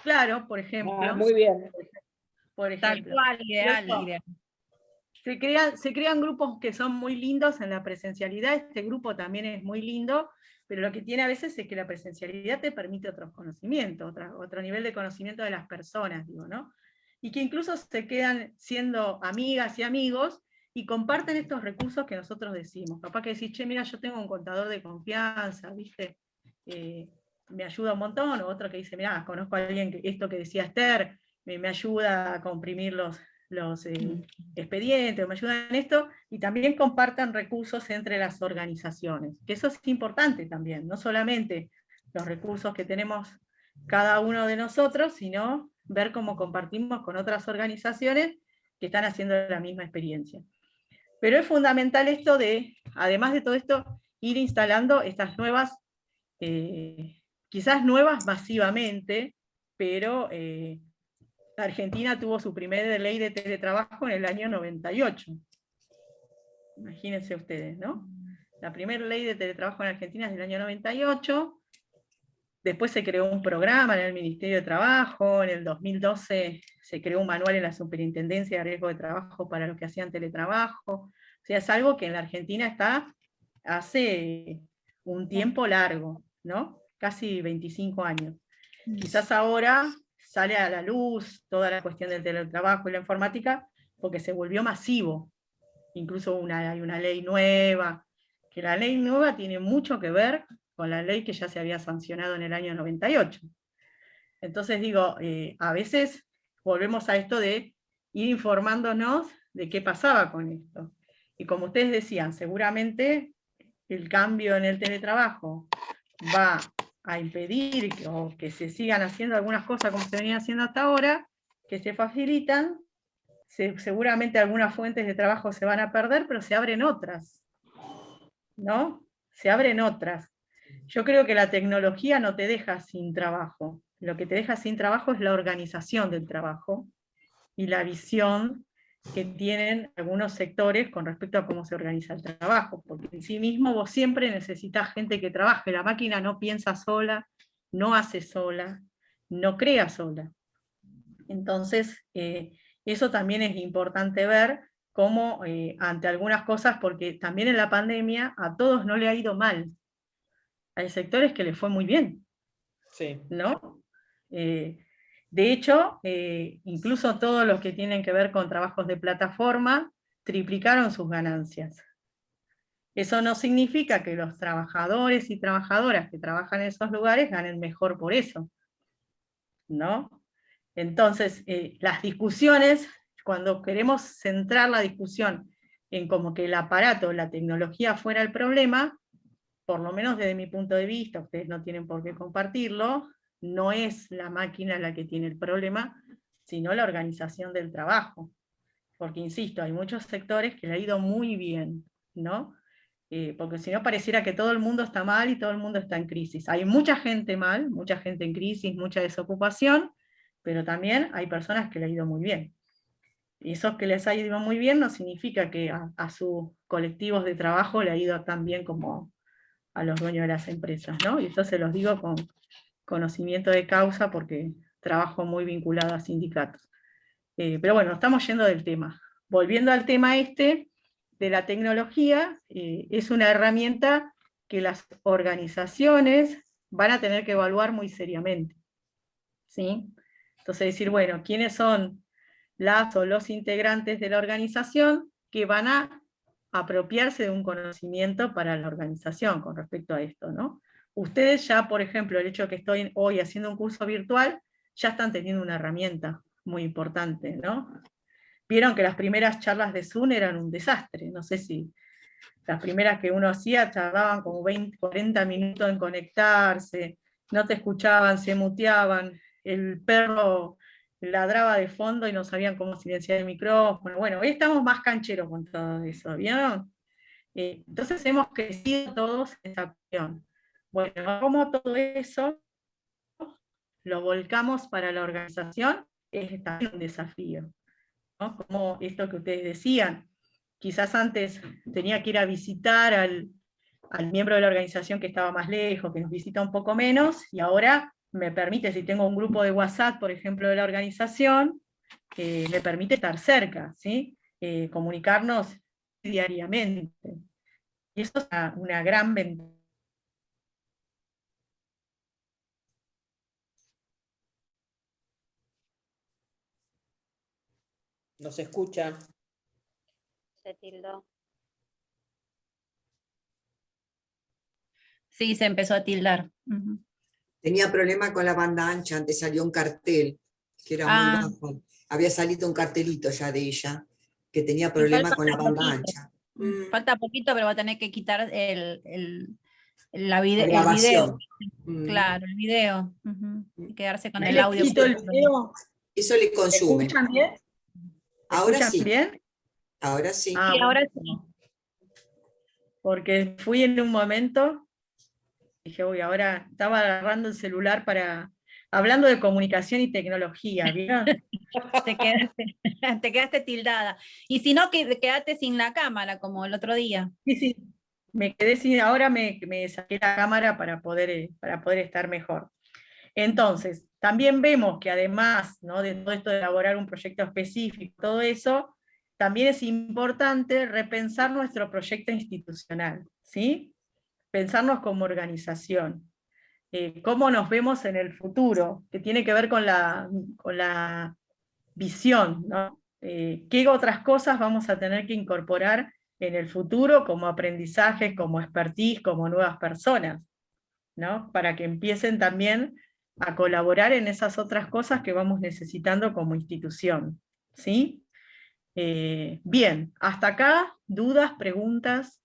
Claro, por ejemplo. Muy bien. Por ejemplo. Tal cual, ideal. Se crean grupos que son muy lindos en la presencialidad, este grupo también es muy lindo, pero lo que tiene a veces es que la presencialidad te permite otros conocimientos, otro nivel de conocimiento de las personas, digo, ¿no? Y que incluso se quedan siendo amigas y amigos y comparten estos recursos que nosotros decimos. Capaz que decís, che, mira, yo tengo un contador de confianza, ¿viste? Me ayuda un montón, o otro que dice, mira, conozco a alguien que esto que decía Esther, me ayuda a comprimir los expedientes, me ayudan en esto, y también compartan recursos entre las organizaciones, que eso es importante también, no solamente los recursos que tenemos cada uno de nosotros, sino ver cómo compartimos con otras organizaciones que están haciendo la misma experiencia. Pero es fundamental esto de, además de todo esto, ir instalando estas nuevas, quizás nuevas masivamente, pero Argentina tuvo su primera ley de teletrabajo en el año 98. Imagínense ustedes, ¿no? La primera ley de teletrabajo en Argentina es del año 98. Después se creó un programa en el Ministerio de Trabajo, en el 2012 se creó un manual en la Superintendencia de Riesgo de Trabajo para los que hacían teletrabajo. O sea, es algo que en la Argentina está hace un tiempo largo, ¿no? Casi 25 años. Quizás ahora sale a la luz toda la cuestión del teletrabajo y la informática porque se volvió masivo. Incluso hay una ley nueva, que la ley nueva tiene mucho que ver con la ley que ya se había sancionado en el año 98. Entonces digo, a veces volvemos a esto de ir informándonos de qué pasaba con esto. Y como ustedes decían, seguramente el cambio en el teletrabajo va a impedir que se sigan haciendo algunas cosas como se venían haciendo hasta ahora, que se facilitan, seguramente algunas fuentes de trabajo se van a perder, pero se abren otras, ¿no? Se abren otras. Yo creo que la tecnología no te deja sin trabajo. Lo que te deja sin trabajo es la organización del trabajo y la visión que tienen algunos sectores con respecto a cómo se organiza el trabajo, porque en sí mismo vos siempre necesitas gente que trabaje. La máquina no piensa sola, no hace sola, no crea sola. Entonces, eso también es importante ver cómo ante algunas cosas, porque también en la pandemia a todos no le ha ido mal. Hay sectores que les fue muy bien, Sí. ¿no? De hecho, incluso todos los que tienen que ver con trabajos de plataforma triplicaron sus ganancias. Eso no significa que los trabajadores y trabajadoras que trabajan en esos lugares ganen mejor por eso, ¿no? Entonces, las discusiones, cuando queremos centrar la discusión en como que el aparato, la tecnología fuera el problema, por lo menos desde mi punto de vista, ustedes no tienen por qué compartirlo, no es la máquina la que tiene el problema, sino la organización del trabajo. Porque, insisto, hay muchos sectores que le ha ido muy bien, ¿no? Porque si no pareciera que todo el mundo está mal y todo el mundo está en crisis. Hay mucha gente mal, mucha gente en crisis, mucha desocupación, pero también hay personas que le ha ido muy bien. Y esos que les ha ido muy bien no significa que a sus colectivos de trabajo le ha ido tan bien como a los dueños de las empresas, ¿no? Y esto se los digo con conocimiento de causa porque trabajo muy vinculado a sindicatos. Pero bueno, estamos yendo del tema. Volviendo al tema este de la tecnología, es una herramienta que las organizaciones van a tener que evaluar muy seriamente, ¿sí? Entonces decir, bueno, ¿quiénes son las o los integrantes de la organización que van a apropiarse de un conocimiento para la organización con respecto a esto, ¿no? Ustedes ya, por ejemplo, el hecho de que estoy hoy haciendo un curso virtual, ya están teniendo una herramienta muy importante, ¿no? Vieron que las primeras charlas de Zoom eran un desastre, no sé si las primeras que uno hacía tardaban como 20, 40 minutos en conectarse, no te escuchaban, se muteaban, el perro ladraba de fondo y no sabían cómo silenciar el micrófono. Bueno, hoy estamos más cancheros con todo eso, ¿vieron? Entonces hemos crecido todos en esa cuestión. Bueno, como todo eso lo volcamos para la organización, es también un desafío, ¿no? Como esto que ustedes decían, quizás antes tenía que ir a visitar al miembro de la organización que estaba más lejos, que nos visita un poco menos, y ahora me permite, si tengo un grupo de WhatsApp, por ejemplo, de la organización, me permite estar cerca, ¿sí? Comunicarnos diariamente. Y eso es una gran ventaja. No se escucha. Se tildó. Sí, se empezó a tildar. Tenía problema con la banda ancha, antes salió un cartel, que era muy bajo. Había salido un cartelito ya de ella, que tenía problema con la banda ancha. Falta poquito, pero va a tener que quitar el grabación. video. Claro, el video. Y quedarse con el ¿Le audio. quito el video? Eso le consume. ¿Escuchan bien? Ahora ¿Escuchan sí. bien? Ahora sí. Ah, Y ahora sí. buenísimo. Porque fui en un momento, dije, uy, ahora estaba agarrando el celular hablando de comunicación y tecnología, ¿vieron? Te quedaste tildada. Y si no, quedaste sin la cámara, como el otro día. Sí, sí, me quedé sin, ahora me saqué la cámara para poder estar mejor. Entonces, también vemos que además, ¿no?, de todo esto de elaborar un proyecto específico, todo eso, también es importante repensar nuestro proyecto institucional, ¿sí? Pensarnos como organización. Cómo nos vemos en el futuro, que tiene que ver con la visión, ¿no? ¿Qué otras cosas vamos a tener que incorporar en el futuro como aprendizajes, como expertise, como nuevas personas, ¿no? Para que empiecen también a colaborar en esas otras cosas que vamos necesitando como institución, ¿sí? Bien, hasta acá, dudas, preguntas,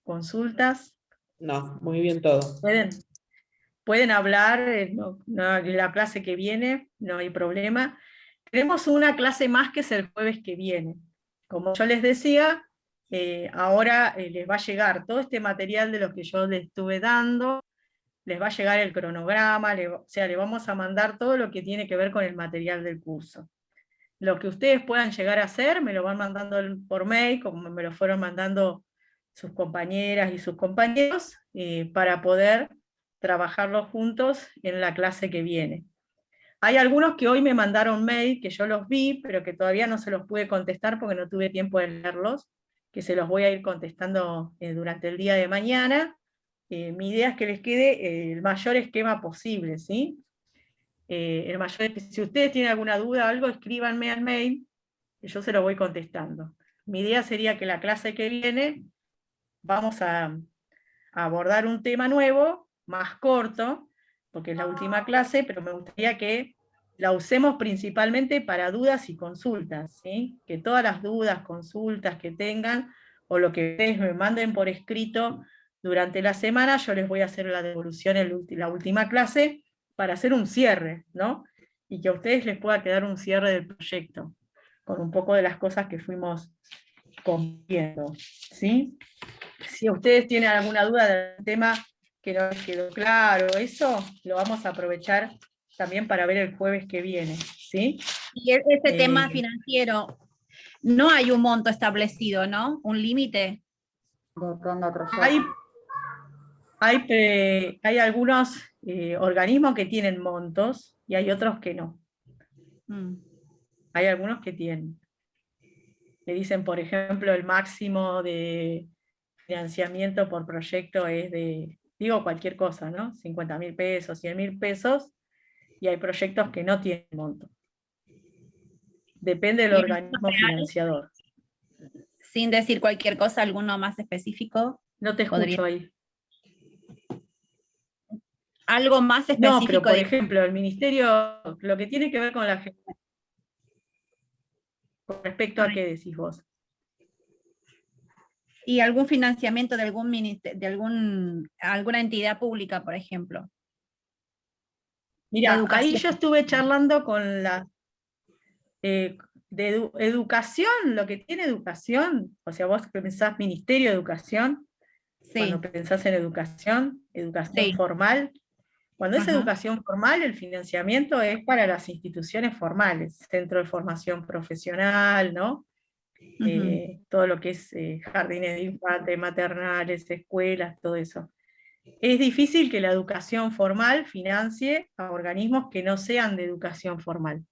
consultas. No, muy bien todo. Pueden hablar en la clase que viene, no hay problema. Tenemos una clase más que es el jueves que viene. Como yo les decía, ahora les va a llegar todo este material de los que yo les estuve dando, les va a llegar el cronograma, o sea, le vamos a mandar todo lo que tiene que ver con el material del curso. Lo que ustedes puedan llegar a hacer, me lo van mandando por mail, como me lo fueron mandando sus compañeras y sus compañeros, para poder trabajarlo juntos en la clase que viene. Hay algunos que hoy me mandaron mail, que yo los vi, pero que todavía no se los pude contestar porque no tuve tiempo de leerlos, que se los voy a ir contestando durante el día de mañana. Mi idea es que les quede el mayor esquema posible, ¿sí? Si ustedes tienen alguna duda o algo, escríbanme al mail, que yo se lo voy contestando. Mi idea sería que la clase que viene vamos a abordar un tema nuevo, más corto, porque es la última clase, pero me gustaría que la usemos principalmente para dudas y consultas, ¿sí? Que todas las dudas, consultas que tengan, o lo que ustedes me manden por escrito durante la semana, yo les voy a hacer la devolución en la última clase para hacer un cierre, ¿no? Y que a ustedes les pueda quedar un cierre del proyecto, con un poco de las cosas que fuimos viendo, ¿sí? Si ustedes tienen alguna duda del tema que no les quedó claro, eso lo vamos a aprovechar también para ver el jueves que viene, ¿sí? Y ese tema financiero, no hay un monto establecido, ¿no? Un límite. Hay algunos organismos que tienen montos y hay otros que no. Hay algunos que tienen. Le dicen, por ejemplo, el máximo de financiamiento por proyecto es de, digo cualquier cosa, ¿no? 50.000 pesos, 100.000 pesos, y hay proyectos que no tienen monto. Depende del organismo financiador. Sin decir cualquier cosa, alguno más específico. No te escucho ahí. Algo más específico. No, pero por ejemplo, el ministerio, lo que tiene que ver con la gente. ¿Con respecto a qué decís vos? Y algún financiamiento de algún alguna entidad pública, por ejemplo. Mira, ahí yo estuve charlando con la de educación, lo que tiene educación, o sea, vos pensás Ministerio de Educación, cuando pensás en educación formal, cuando es educación formal, el financiamiento es para las instituciones formales, centro de formación profesional, ¿no? Todo lo que es jardines de infantes, maternales, escuelas, todo eso. Es difícil que la educación formal financie a organismos que no sean de educación formal.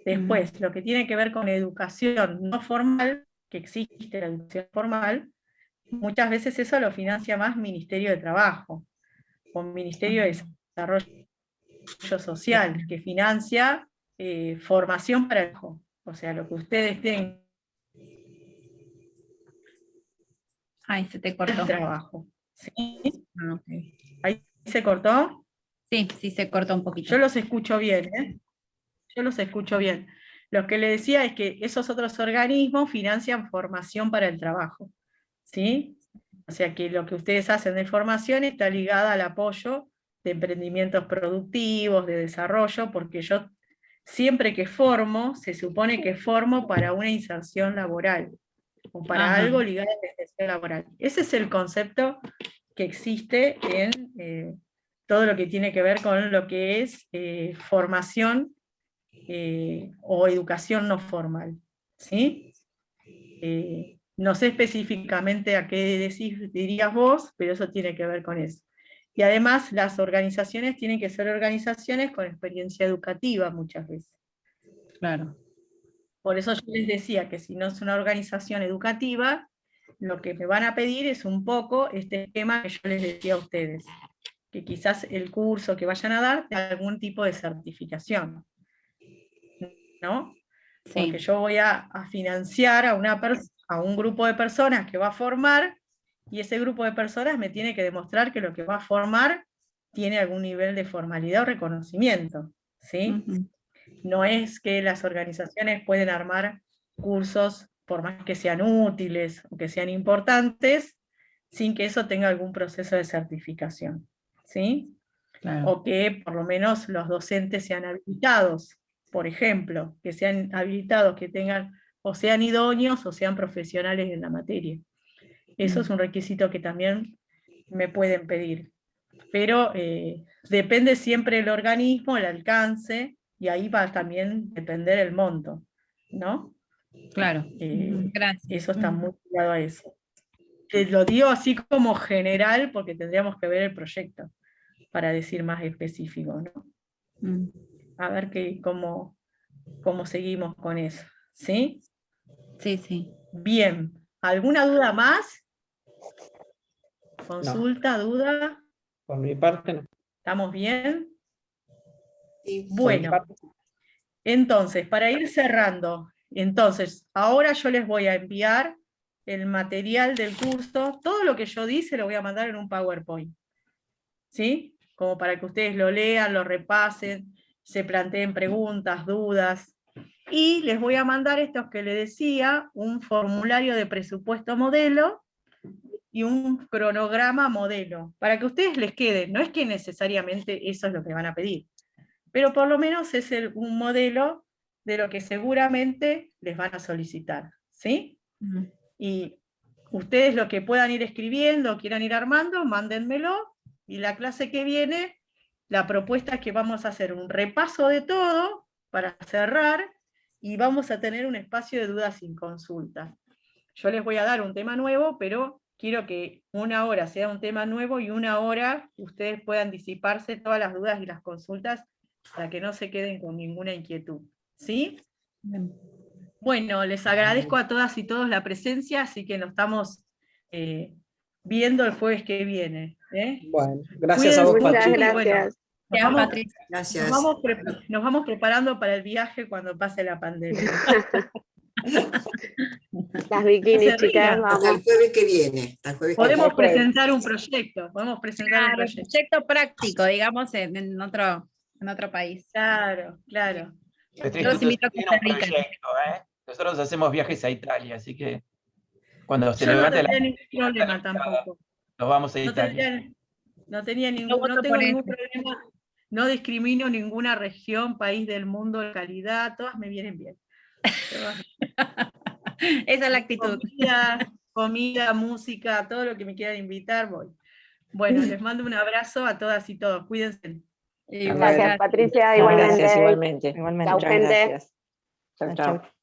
Después, lo que tiene que ver con educación no formal, que existe la educación formal, muchas veces eso lo financia más Ministerio de Trabajo, o Ministerio de Desarrollo Social, que financia formación para el trabajo. O sea, lo que ustedes tienen. Ay, se te cortó. Trabajo. ¿Sí? Okay. ¿Ahí se cortó? Sí, sí se cortó un poquito. Yo los escucho bien, ¿eh? Yo los escucho bien. Lo que le decía es que esos otros organismos financian formación para el trabajo, ¿sí? O sea que lo que ustedes hacen de formación está ligada al apoyo de emprendimientos productivos, de desarrollo, porque yo siempre que formo, se supone que formo para una inserción laboral, o para Ajá. algo ligado a la inserción laboral. Ese es el concepto que existe en todo lo que tiene que ver con lo que es formación o educación no formal, ¿sí? No sé específicamente a qué dirías vos, pero eso tiene que ver con eso. Y además las organizaciones tienen que ser organizaciones con experiencia educativa muchas veces. Claro. Por eso yo les decía que si no es una organización educativa, lo que me van a pedir es un poco este esquema que yo les decía a ustedes, que quizás el curso que vayan a dar tenga algún tipo de certificación, ¿no? Porque yo voy a financiar a un grupo de personas que va a formar, y ese grupo de personas me tiene que demostrar que lo que va a formar tiene algún nivel de formalidad o reconocimiento, ¿sí? No es que las organizaciones pueden armar cursos, por más que sean útiles o que sean importantes, sin que eso tenga algún proceso de certificación, ¿sí? Claro. O que por lo menos los docentes sean habilitados, por ejemplo, que sean habilitados, que tengan, o sean idóneos o sean profesionales en la materia. Eso es un requisito que también me pueden pedir. Pero depende siempre del organismo, el alcance, y ahí va a también depender el monto, ¿no? Claro. Gracias. Eso está muy ligado a eso. Te lo digo así como general, porque tendríamos que ver el proyecto para decir más específico, ¿no? A ver cómo seguimos con eso, ¿sí? Sí, sí. Bien, ¿alguna duda más? ¿Consulta, duda? Por mi parte no. ¿Estamos bien? Sí. Bueno, entonces, para ir cerrando, entonces, ahora yo les voy a enviar el material del curso, todo lo que yo di se lo voy a mandar en un PowerPoint, ¿sí? Como para que ustedes lo lean, lo repasen, se planteen preguntas, dudas, y les voy a mandar estos que les decía, un formulario de presupuesto modelo y un cronograma modelo, para que a ustedes les quede, no es que necesariamente eso es lo que van a pedir, pero por lo menos es un modelo de lo que seguramente les van a solicitar, ¿sí? Y ustedes lo que puedan ir escribiendo, quieran ir armando, mándenmelo, y la clase que viene, la propuesta es que vamos a hacer un repaso de todo para cerrar, y vamos a tener un espacio de dudas sin consultas. Yo les voy a dar un tema nuevo, pero quiero que una hora sea un tema nuevo y una hora ustedes puedan disiparse todas las dudas y las consultas para que no se queden con ninguna inquietud, ¿sí? Bueno, les agradezco a todas y todos la presencia, así que nos estamos viendo el jueves que viene. Bueno, gracias a vos, Muchas Patricia. gracias. Gracias. Nos vamos preparando para el viaje cuando pase la pandemia. Las bikinis, chicas, Hasta vamos. el jueves que viene. Podemos presentar un proyecto, Claro, un proyecto práctico, digamos, en otro país. Claro, claro. Nuestro Los instituto invito a tiene Costa un Rica. proyecto, ¿eh? Nosotros hacemos viajes a Italia, así que cuando se Yo no levante tendría ningún problema tampoco. nos vamos a No Italia. no tengo voto por ningún eso. problema, no discrimino ninguna región, país del mundo de calidad, todas me vienen bien. Esa es la actitud. Comida, música, todo lo que me quieran invitar, voy. Bueno, les mando un abrazo a todas y todos, cuídense. Gracias, Patricia, igualmente. Gracias, igualmente. Chau, gente. Chau, chau.